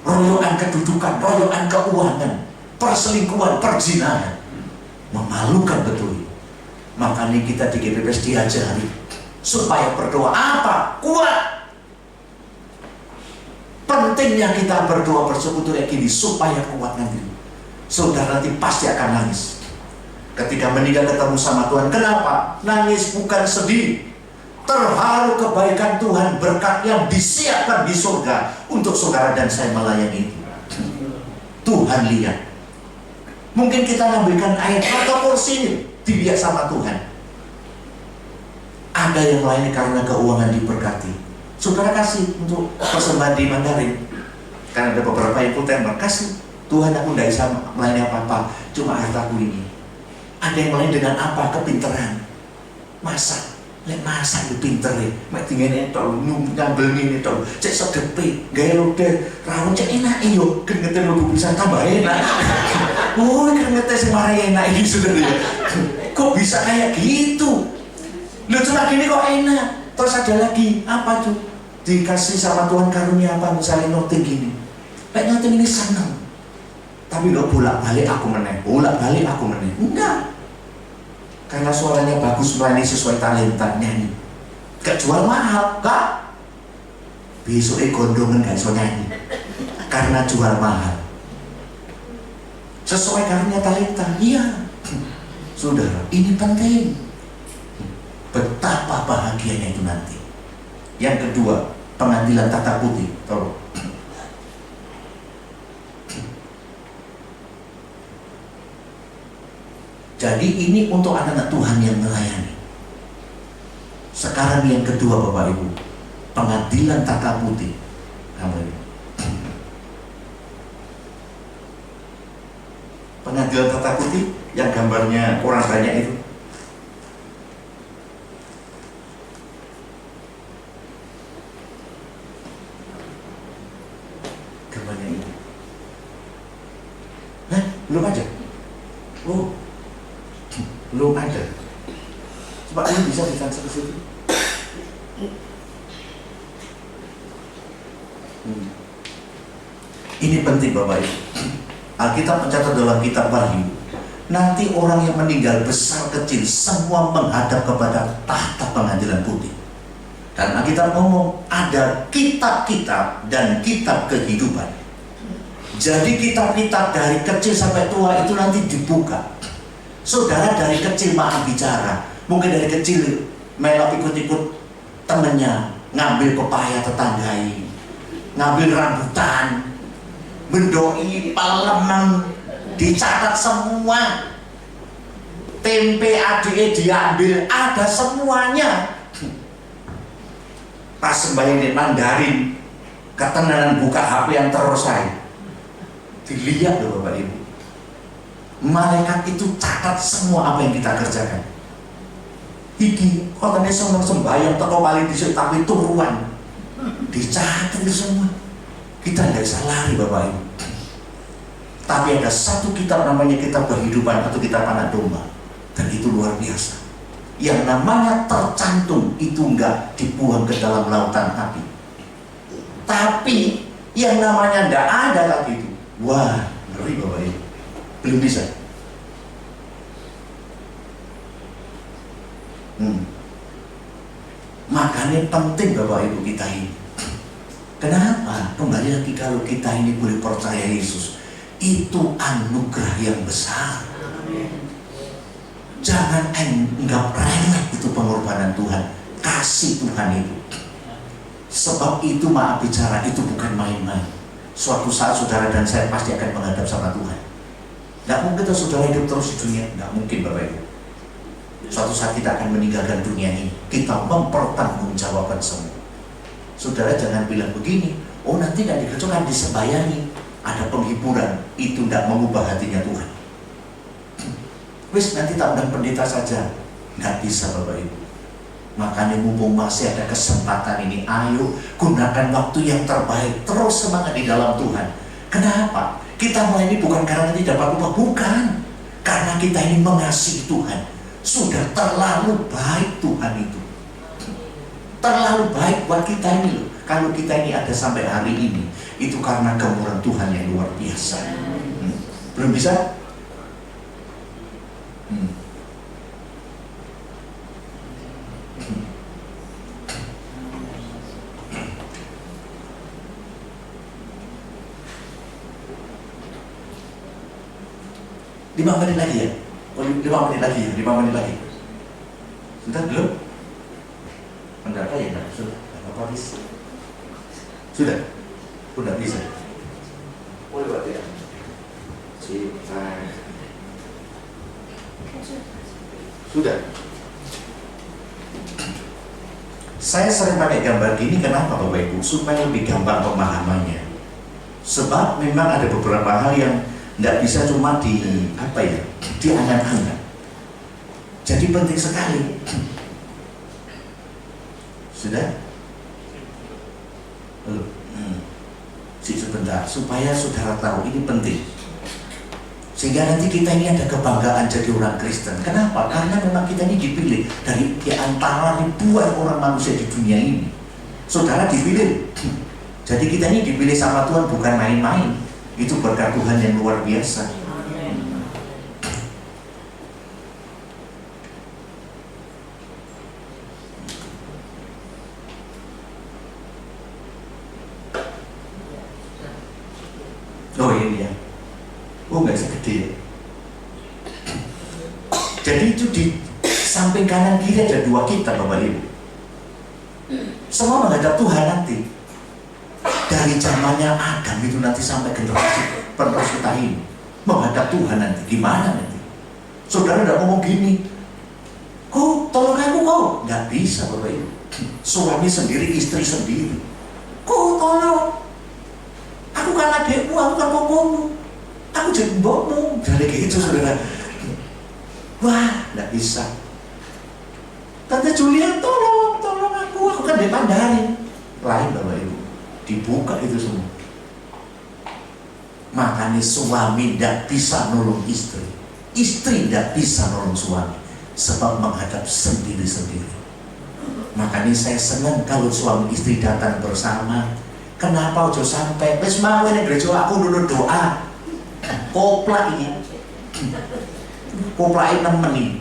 Royokan kedudukan, royokan keuangan, perselingkuhan, perzinahan. Memalukan betul. Makanya kita di GPPS diajari supaya berdoa apa? Kuat. Pentingnya kita berdoa bersekutu kayak gini supaya kuat nanti. Saudara nanti pasti akan nangis. Ketika meninggal ketemu sama Tuhan, kenapa? Nangis bukan sedih. Terharu kebaikan Tuhan, berkat yang disiapkan di surga untuk saudara dan saya melayani itu. Tuhan lihat. Mungkin kita ngambilkan ayat atau porsi ini dilihat sama Tuhan. Ada yang lainnya karena keuangan diberkati. Saudara kasih untuk persembahan di Mandarin. Karena ada beberapa yang full timer, kasih. Tuhan aku tidak bisa melayani apa-apa, cuma hartaku ini. Ada yang melayani dengan apa? Kepinteran. Masak. Lek masak itu pinter ya. Mek tinggal ini tau, nyambel ini tau. Cek sedepi, gaya lode, rawon cek enak iyo. Keringetan lo bisa tambah enak. Oh keringetan semara enak ini saudara ya. Kok bisa kayak gitu? Lu cuma gini kok enak. Terus ada lagi, apa tuh? Dikasih sama Tuhan karunia apa? Misalnya noting gini. Lek noting ini seneng. Tapi lo bolak-balik aku meneh. Bolak-balik aku meneh. Enggak. Karena suaranya bagus, melayani sesuai talentanya nih. Gak jual mahal, kak. Besoknya gondongan gak bisa nyanyi. Karena jual mahal. Sesuai karunia talenta, iya. Saudara, ini penting. Betapa bahagianya itu nanti. Yang kedua, pengadilan tata putih. Tolong. Jadi ini untuk anak-anak Tuhan yang melayani. Sekarang yang kedua Bapak Ibu, pengadilan tata putih. Pengadilan tata putih yang gambarnya orang banyak itu. Gambarnya ini. Nah, belum aja. Oh. Belum ada. Coba ini bisa ditransfer ke situ. Ini penting Bapak Ibu. Alkitab mencatat dalam kitab Wahyu, nanti orang yang meninggal besar kecil semua menghadap kepada tahta pengadilan putih. Dan Alkitab ngomong ada kitab-kitab dan kitab kehidupan. Jadi kitab-kitab dari kecil sampai tua itu nanti dibuka. Saudara dari kecil maaf bicara, mungkin dari kecil melok ikut-ikut temennya, ngambil pepaya tetanggai, ngambil rambutan, mendoi paleman, dicatat semua. Tempe adike diambil, ada semuanya. Pas sembahyang di Mandarin, ketenanan buka HP yang terus saya. Dilihat loh Bapak Ibu. Malaikat itu catat semua apa yang kita kerjakan. Iki, kotanya sembayang teko paling disik tapi turuan. Dicatat itu semua. Kita tidak bisa lari Bapak Ibu. Tapi ada satu kitab namanya kitab kehidupan atau kitab anak domba. Dan itu luar biasa. Yang namanya tercantum itu enggak dibuang ke dalam lautan api. Tapi yang namanya enggak ada lagi itu. Wah, ngeri Bapak Ibu. Belum bisa. Makanya penting Bapak Ibu kita ini. Kenapa? Kembali lagi, kalau kita ini boleh percaya Yesus, itu anugerah yang besar. Jangan anggap remeh itu pengorbanan Tuhan, kasih Tuhan itu. Sebab itu maaf bicara, itu bukan main-main. Suatu saat saudara dan saya pasti akan menghadap sama Tuhan. Gak mungkin kita saudara hidup terus di dunia, gak mungkin Bapak Ibu. Suatu saat kita akan meninggalkan dunia ini, kita mempertanggungjawabkan semua. Saudara jangan bilang begini, oh nanti gak dikecuali disembayangi, ada penghiburan, itu tidak mengubah hatinya Tuhan. Wis nanti tak undang pendeta saja, nggak bisa Bapak Ibu. Makanya mumpung masih ada kesempatan ini, ayo gunakan waktu yang terbaik, terus semangat di dalam Tuhan. Kenapa? Kita melayani bukan karena tidak apa-apa, bukan. Karena kita ini mengasihi Tuhan. Sudah terlalu baik Tuhan itu. Terlalu baik buat kita ini loh. Kalau kita ini ada sampai hari ini, itu karena kemurahan Tuhan yang luar biasa. Belum bisa? Lima menit lagi ya? Oh, 5 menit lagi ya? 5 menit lagi. Sudah belum? Enggak ya? Enggak, sudah. Apa habis? Sudah? Udah bisa? Boleh buat ya? Sudah. Saya sering pakai gambar gini, kenapa Bapak Ibu? Supaya lebih gampang pemahamannya. Sebab memang ada beberapa hal yang tidak bisa cuma diangan-angan. Jadi penting sekali. Sudah? Belum? Sebentar, supaya saudara tahu ini penting. Sehingga nanti kita ini ada kebanggaan jadi orang Kristen. Kenapa? Karena memang kita ini dipilih dari antara ribuan orang manusia di dunia ini. Saudara dipilih. Jadi kita ini dipilih sama Tuhan bukan main-main. Itu berkat Tuhan yang luar biasa. Oh ini ya. Oh nggak segede ya. Jadi itu di samping kanan kiri ada 2 kitab Bapak Ibu. Semua menghadap Tuhan nanti. Dari zamannya Adam itu nanti sampai generasi penerus kita ini menghadap Tuhan nanti. Gimana nanti? Saudara tidak ngomong gini, kau tolong aku kau. Nggak bisa Bapak Ibu. Suami sendiri, istri sendiri. Kau tolong. Aku kan adekmu, aku kan bobomu. Aku jadi mbokmu. Jadi gitu saudara. Wah, nggak bisa. Tante Julia tolong aku kan dipandarin. Lain Bapak Ibu. Dibuka itu semua. Makanya suami tidak bisa nolong istri. Istri tidak bisa nolong suami. Sebab menghadap sendiri-sendiri. Makanya saya senang kalau suami istri datang bersama. Kenapa ojo sampai wis mau ning gereja aku dulu doa. Koplak ini. Koplak nemen ini.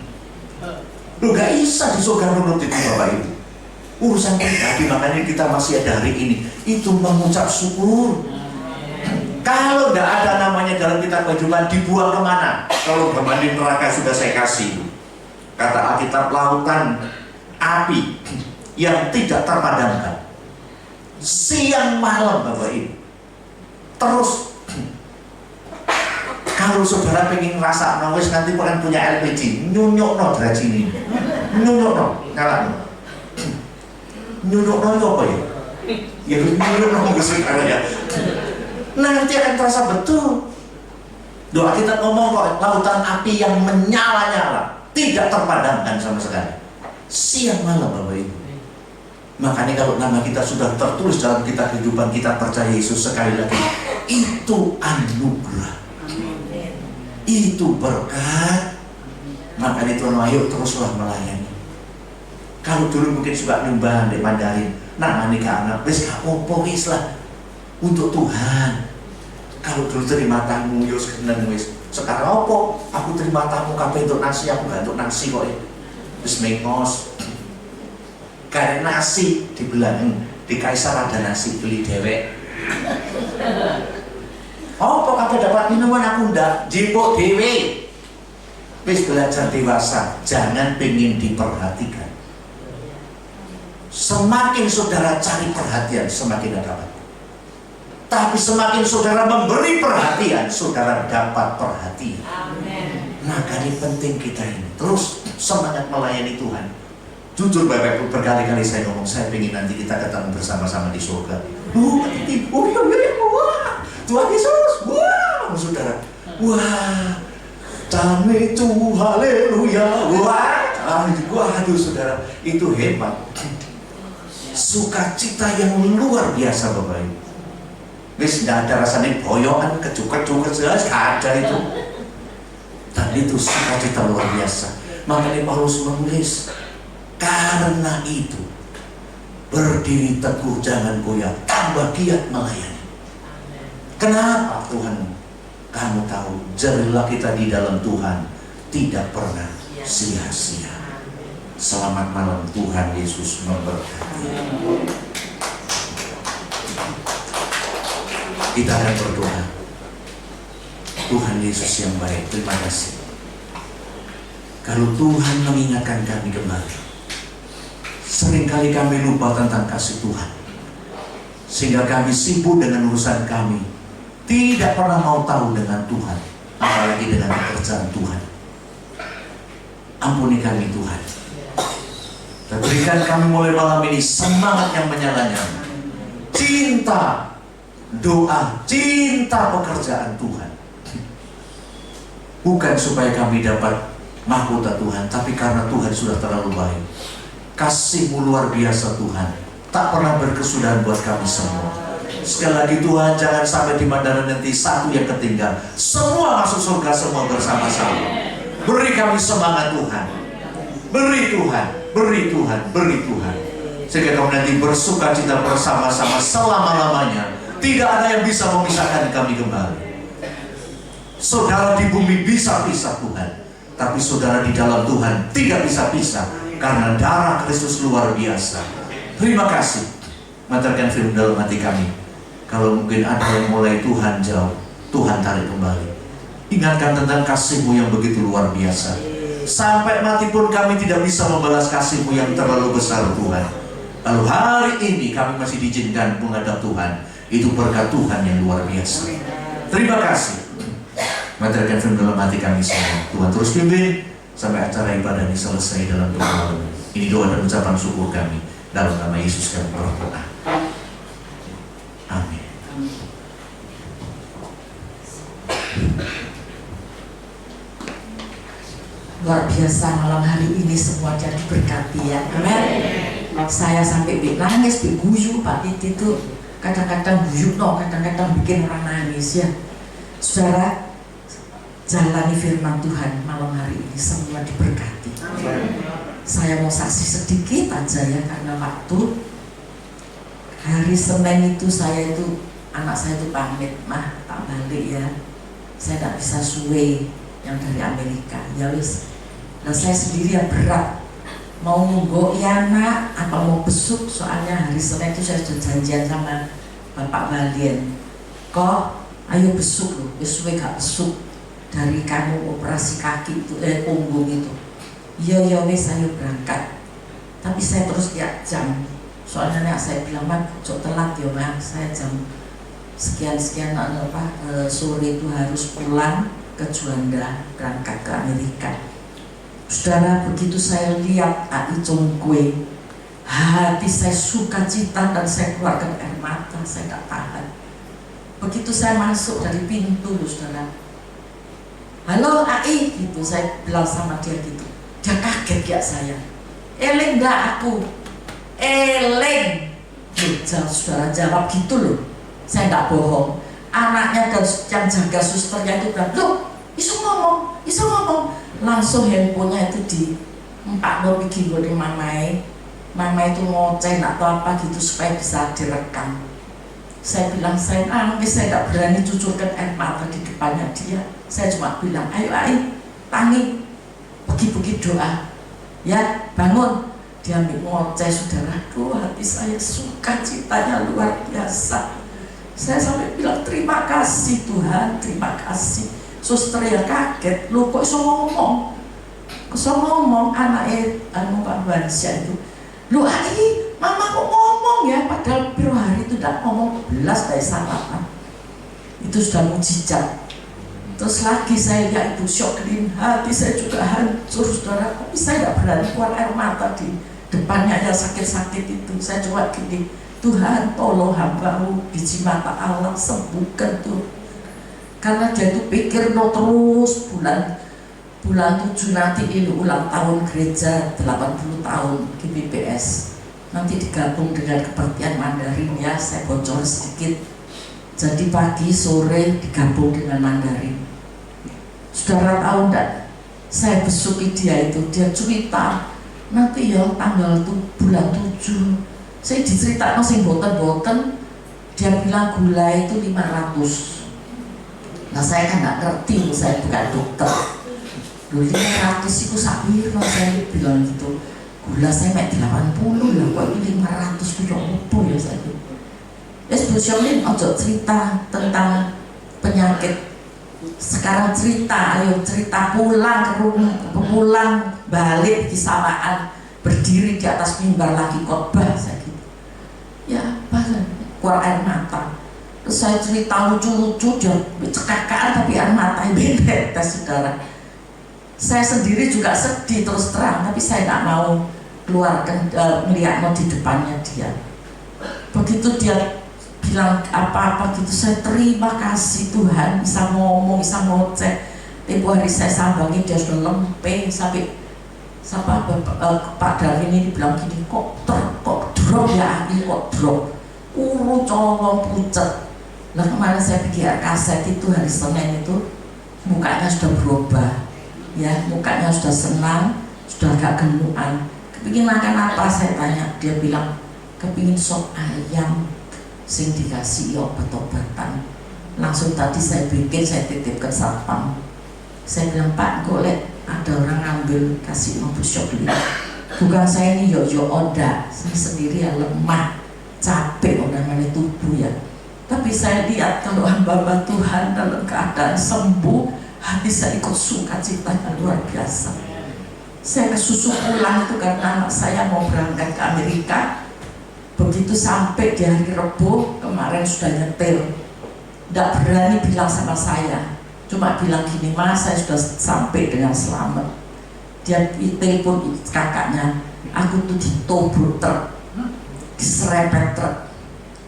Lu gak bisa disuruh nurut itu Bapak Ibu. Urusan pribadi, makanya kita masih ada hari ini. Itu mengucap syukur. Kalau tidak ada namanya dalam kitab kehidupan, dibuang kemana? Kalau berbanding neraka sudah saya kasih. Kata Alkitab, lautan api yang tidak terpadamkan. Siang malam Bapak Ibu. Terus kalau saudara pengen ngerasa nawis nanti pengen punya LPG, nyunyuk no derajat ini, nyunyuk no, nyala. Nyunyuk no apa ya? Ya nyunyuk no saudara ya. Nanti akan terasa betul. Doa kita ngomong kok lautan api yang menyala-nyala, tidak terpadamkan sama sekali. Siang malam Bapak Ibu. Makanya kalau nama kita sudah tertulis dalam kitab kehidupan, kita percaya Yesus, sekali lagi, itu anugerah. Itu berkat. Makanya Tuhan, ayo teruslah melayani. Kalau dulu mungkin suka nyumbang di Mandarin, nah ini anak, wis gak apa-apa wis lah untuk Tuhan. Kalau dulu terima tamu, yos kenal wis. Sekarang apa? Aku terima tamu kabeh untuk nasi, aku gak untuk nasi kok. Wis mengos. Kayak nasi dibilang di Kaisar ada nasi, beli dewek. Apa kabeh dapat minuman, aku ndak, jipuk dhewe. Wis belajar dewasa, jangan pengen diperhatikan. Semakin saudara cari perhatian, semakin dapat. Tapi semakin saudara memberi perhatian, saudara dapat perhatian. Amen. Maka ini penting kita ini terus semangat melayani Tuhan. Jujur Bapak Ibu, berkali-kali saya ngomong, saya ingin nanti kita ketemu bersama-sama di surga. Wah, Tuhan Yesus, wah, saudara, wah, damai itu, haleluya, wah, aduh saudara, itu hebat. Sukacita yang luar biasa Bapak Ibu. Wis tidak ada rasanya boyokan, kejuk-kejuk, jelas gak ada itu. Dan itu sukacita luar biasa. Makanya Paulus menulis, karena itu berdiri teguh, jangan goyah, tambah giat melayani. Kenapa Tuhan? Kamu tahu, jerilah kita di dalam Tuhan tidak pernah sia-sia. Selamat malam, Tuhan Yesus memberkati. Kita akan berdoa. Tuhan Yesus yang baik, terima kasih. Kalau Tuhan mengingatkan kami kembali, seringkali kami lupa tentang kasih Tuhan, sehingga kami sibuk dengan urusan kami, tidak pernah mau tahu dengan Tuhan, apalagi dengan pekerjaan Tuhan. Ampuni kami Tuhan, dan berikan kami mulai malam ini semangat yang menyala-nyala, cinta doa, cinta pekerjaan Tuhan. Bukan supaya kami dapat mahkota Tuhan, tapi karena Tuhan sudah terlalu baik. Kasih-Mu luar biasa Tuhan, tak pernah berkesudahan buat kami semua. Sekali lagi Tuhan, jangan sampai di Mandaran nanti satu yang ketinggal, semua masuk surga semua bersama-sama. Beri kami semangat Tuhan, beri Tuhan, beri Tuhan, beri Tuhan, sehingga kami nanti bersuka cita bersama-sama selama-lamanya. Tidak ada yang bisa memisahkan kami kembali. Saudara di bumi bisa pisah Tuhan, tapi saudara di dalam Tuhan tidak bisa pisah, karena darah Kristus luar biasa. Terima kasih. Materkan firman dalam hati kami. Kalau mungkin ada yang mulai Tuhan jauh, Tuhan tarik kembali. Ingatkan tentang kasih-Mu yang begitu luar biasa. Sampai mati pun kami tidak bisa membalas kasih-Mu yang terlalu besar Tuhan. Lalu hari ini kami masih diizinkan menghadap Tuhan. Itu berkat Tuhan yang luar biasa. Terima kasih. Materkan firman dalam hati kami semua. Tuhan terus pimpin sampai acara ibadah ini selesai dalam doa. Ini doa dan ucapan syukur kami. Dalam nama Yesus kami berdoa. Amin. Luar biasa malam hari ini semua jadi berkati ya. Amin. Saya sampai nangis, guyu Pak itu. Kadang-kadang buyuk kadang-kadang bikin orang nangis ya. Saudara, jalani firman Tuhan malam hari ini semua diberkati. Saya mau saksi sedikit aja ya, karena waktu hari Senin itu anak saya itu pamit, mah tak balik ya, saya tak bisa suwe yang dari Amerika ya wis. Nah saya sendiri yang berat mau nunggu ya nak apa mau besuk, soalnya hari Senin itu saya sudah janjian sama Bapak Balian, kok ayo besuk loh, besuk gak besuk dari kamu operasi kaki itu punggung itu. Iya wes ayo berangkat. Tapi saya terus lihat jam, soalnya saya bilang Mak cok telat ya Mak, saya jam sekian sore itu harus pulang ke Juanda berangkat ke Amerika. Saudara, begitu saya lihat Ai Congkue, hati saya sukacita dan saya keluarkan air mata, saya tak tahan. Begitu saya masuk dari pintu, saudara, halo Ai, gitu saya bilang sama dia gitu. Dia kaget ya saya. Linda aku, Loh, saudara jawab gitu loh. Saya nggak bohong. Anaknya dan yang jaga susternya itu bilang, loh, iso ngomong. Langsung handphonenya itu di empat lo bikin gue di mamai. Mama itu ngoceh atau apa gitu supaya bisa direkam. Saya bilang, saya nangis, saya tidak berani cucurkan air mata di depannya dia. Saya cuma bilang, ayo tangi, pergi doa, ya bangun. Dia ambil ngoceh, saudara. Aduh, hati saya suka citanya luar biasa. Saya sampai bilang, terima kasih Tuhan, terima kasih. Suster ya kaget, lu kok iso ngomong? Anaknya Pak Bansyah itu, lu mama kok ngomong ya, padahal piro hari itu tidak ngomong belas dari sarapan. Itu sudah mujizat. Terus lagi saya lihat ibu Syoklin, hati saya juga hancur, saudara. Tapi saya tidak berani keluar air mata di depannya yang sakit-sakit itu. Saya coba gini, Tuhan tolong hamba-Mu, biji mata Allah sembuhkan tuh. Karena dia itu pikir terus bulan 7 nanti ini ulang tahun gereja 80 tahun GBPS. Nanti digabung dengan kebaktian Mandarin ya, saya bocor sedikit. Jadi pagi sore digabung dengan Mandarin. Saudara tahu enggak? Saya besuki dia itu, dia cerita nanti ya tanggal bulan 7. Saya diceritakan sing boten-boten, dia bilang gula itu 500. Nah saya kan nggak ngerti, saya bukan dokter. Dulu 500 itu sakit, saya bilang gitu. Gula saya mek 80 lah, kok ini 500 itu apa ya saya. Bu Syolin ojo cerita tentang penyakit. Sekarang cerita, ayo cerita pulang balik kesamaan, berdiri di atas mimbar lagi khotbah saya gitu. Ya apa? Keluar air mata. Terus saya cerita lucu-lucu, dia cekak-cekaan tapi air mata beda, saudara. Saya sendiri juga sedih terus terang, tapi saya nggak mau keluarkan melihat di depannya dia. Begitu dia bilang apa-apa gitu, saya terima kasih Tuhan bisa ngomong, bisa ngoceh. Tempo hari saya sambangi dia sudah lempeng sampai Pak Darwin ini bilang gini, kok drop ya, kok drop, colong pucet. Nah kemarin saya pikir kaset itu hari Senin itu mukanya sudah berubah, ya mukanya sudah senang, sudah agak gemukan. Kepingin makan apa saya tanya, dia bilang kepingin sop ayam sing dikasih obat-obatan. Langsung tadi saya bikin, saya titip ke satpam. Saya bilang, Pak, golek ada orang ngambil kasih Bu Syokli. Bukan saya ini yo oda, saya sendiri yang lemah, capek namanya tubuh ya. Tapi saya lihat kalau hamba Tuhan dalam keadaan sembuh, hati saya ikut sukacitanya luar biasa. Saya kesusu pulang itu karena anak saya mau berangkat ke Amerika. Begitu sampai di hari Rebo kemarin sudah nyetir, tidak berani bilang sama saya, cuma bilang gini, Mas saya sudah sampai dengan selamat. Dia telepon kakaknya, aku tuh ditobrak truk, diserempet truk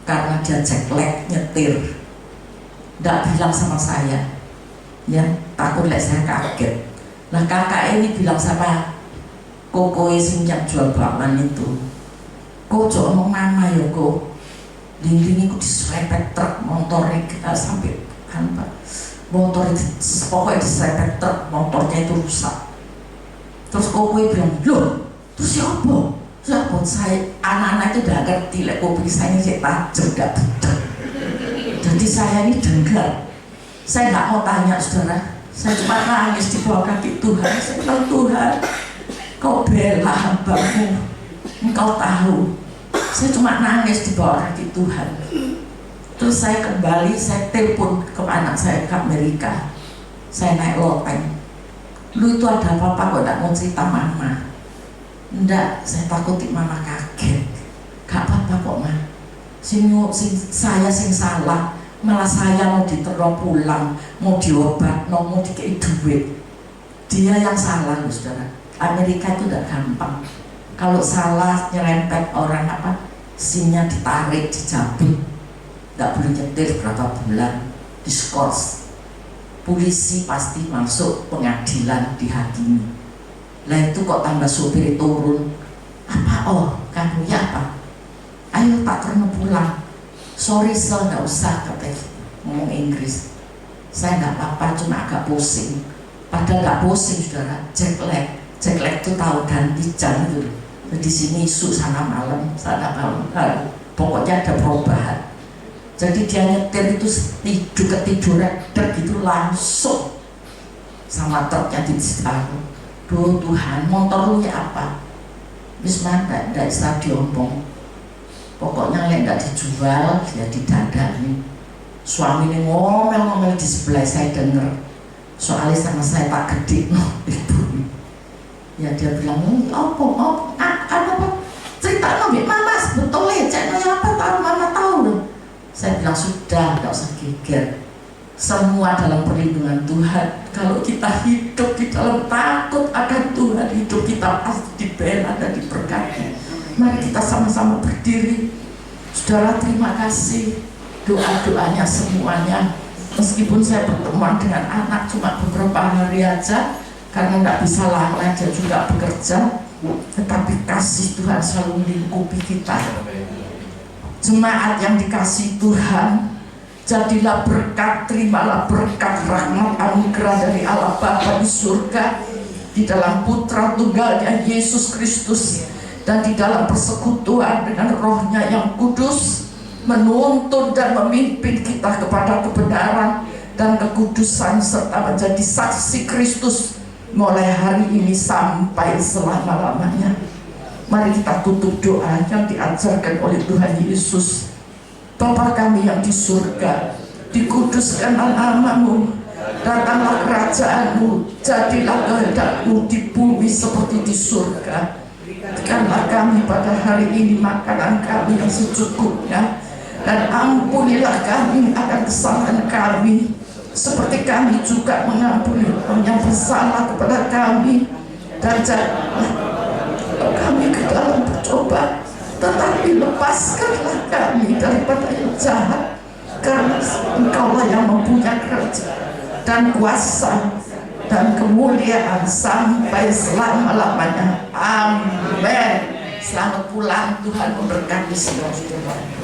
karena dia jeklek nyetir, tidak bilang sama saya, ya takut saya kaget. Nah kakak ini bilang sama Koko sing yang jual bakwan itu, kok jauh ngomong mama ya kok dinding itu diserempet truk motornya sampai motor itu pokoknya diserempet truk, motornya itu rusak. Terus kok gue bilang, loh terus siapa? Saya anak-anak itu udah ngerti lah, kopi saya ini saya tajam gak betul. Jadi saya ini dengar, saya nggak mau tanya saudara, saya cuma nangis di bawah kaki Tuhan. Saya bilang, Tuhan kau bela hamba-Mu, Engkau tahu. Saya cuma nangis di bawah kaki Tuhan. Terus saya kembali, saya telepon ke anak saya ke Amerika. Saya naik loteng. Lu itu ada apa-apa kok gak mau cerita mama? Enggak, saya takuti mama kaget. Gak apa-apa kok ma. Saya sing salah, malah saya mau diteror pulang, mau diobat, mau dikei duit. Dia yang salah loh saudara. Amerika itu udah gampang. Kalau salah nyerempet orang SIM-nya ditarik, dicabut, nggak boleh nyetir berapa bulan, diskors. Polisi pasti masuk pengadilan, dihakimi. Lah itu kok tambah sopir turun, Apa? Oh, kamu ya apa? Ayo Pak Karno pulang. Sorry sel, nggak usah, katanya ngomong Inggris. Saya nggak apa-apa, cuma agak pusing. Padahal nggak pusing, saudara. Jet lag itu tahu ganti jam itu. Di sini isu sana malam. Pokoknya ada perubahan. Jadi dia nyetir itu ketiduran gitu langsung sama truknya di situ. Duh Tuhan, motor lu ya apa? Wis mana ndak bisa diomong. Pokoknya yang nggak dijual dia didadani. Suami ini ngomel-ngomel di sebelah saya denger. Soalnya sama saya tak gede no ibu. Ya dia bilang, apa cerita nabi mama sebetulnya ceknya apa tahu mama tahu loh. Saya bilang sudah, nggak usah geger. Semua dalam perlindungan Tuhan. Kalau kita hidup di dalam takut akan Tuhan, hidup kita pasti dibela dan diberkati. Mari kita sama-sama berdiri. Saudara, terima kasih doa-doanya semuanya. Meskipun saya berteman dengan anak cuma beberapa hari aja, karena nggak bisa lama, dia juga bekerja, tetapi kasih Tuhan selalu melingkupi kita. Jemaat yang dikasih Tuhan, jadilah berkat, terimalah berkat rahmat anugerah dari Allah Bapa di surga, di dalam Putra Tunggalnya Yesus Kristus, dan di dalam persekutuan dengan Roh-Nya yang kudus, menuntun dan memimpin kita kepada kebenaran dan kekudusan serta menjadi saksi Kristus mulai hari ini sampai selama-lamanya. Mari kita tutup doa yang diajarkan oleh Tuhan Yesus. Bapa kami yang di surga, dikuduskanlah nama-Mu, datanglah kerajaan-Mu, jadilah kehendak-Mu di bumi seperti di surga. Berikanlah kami pada hari ini makanan kami yang secukupnya, dan ampunilah kami akan kesalahan kami, seperti kami juga mengampuni orang yang bersalah kepada kami, dan janganlah kami ke dalam percobaan, tetapi lepaskanlah kami daripada yang jahat, karena Engkaulah yang mempunyai kerajaan dan kuasa dan kemuliaan sampai selama-lamanya. Amin. Selamat pulang, Tuhan memberkati saudara-saudara.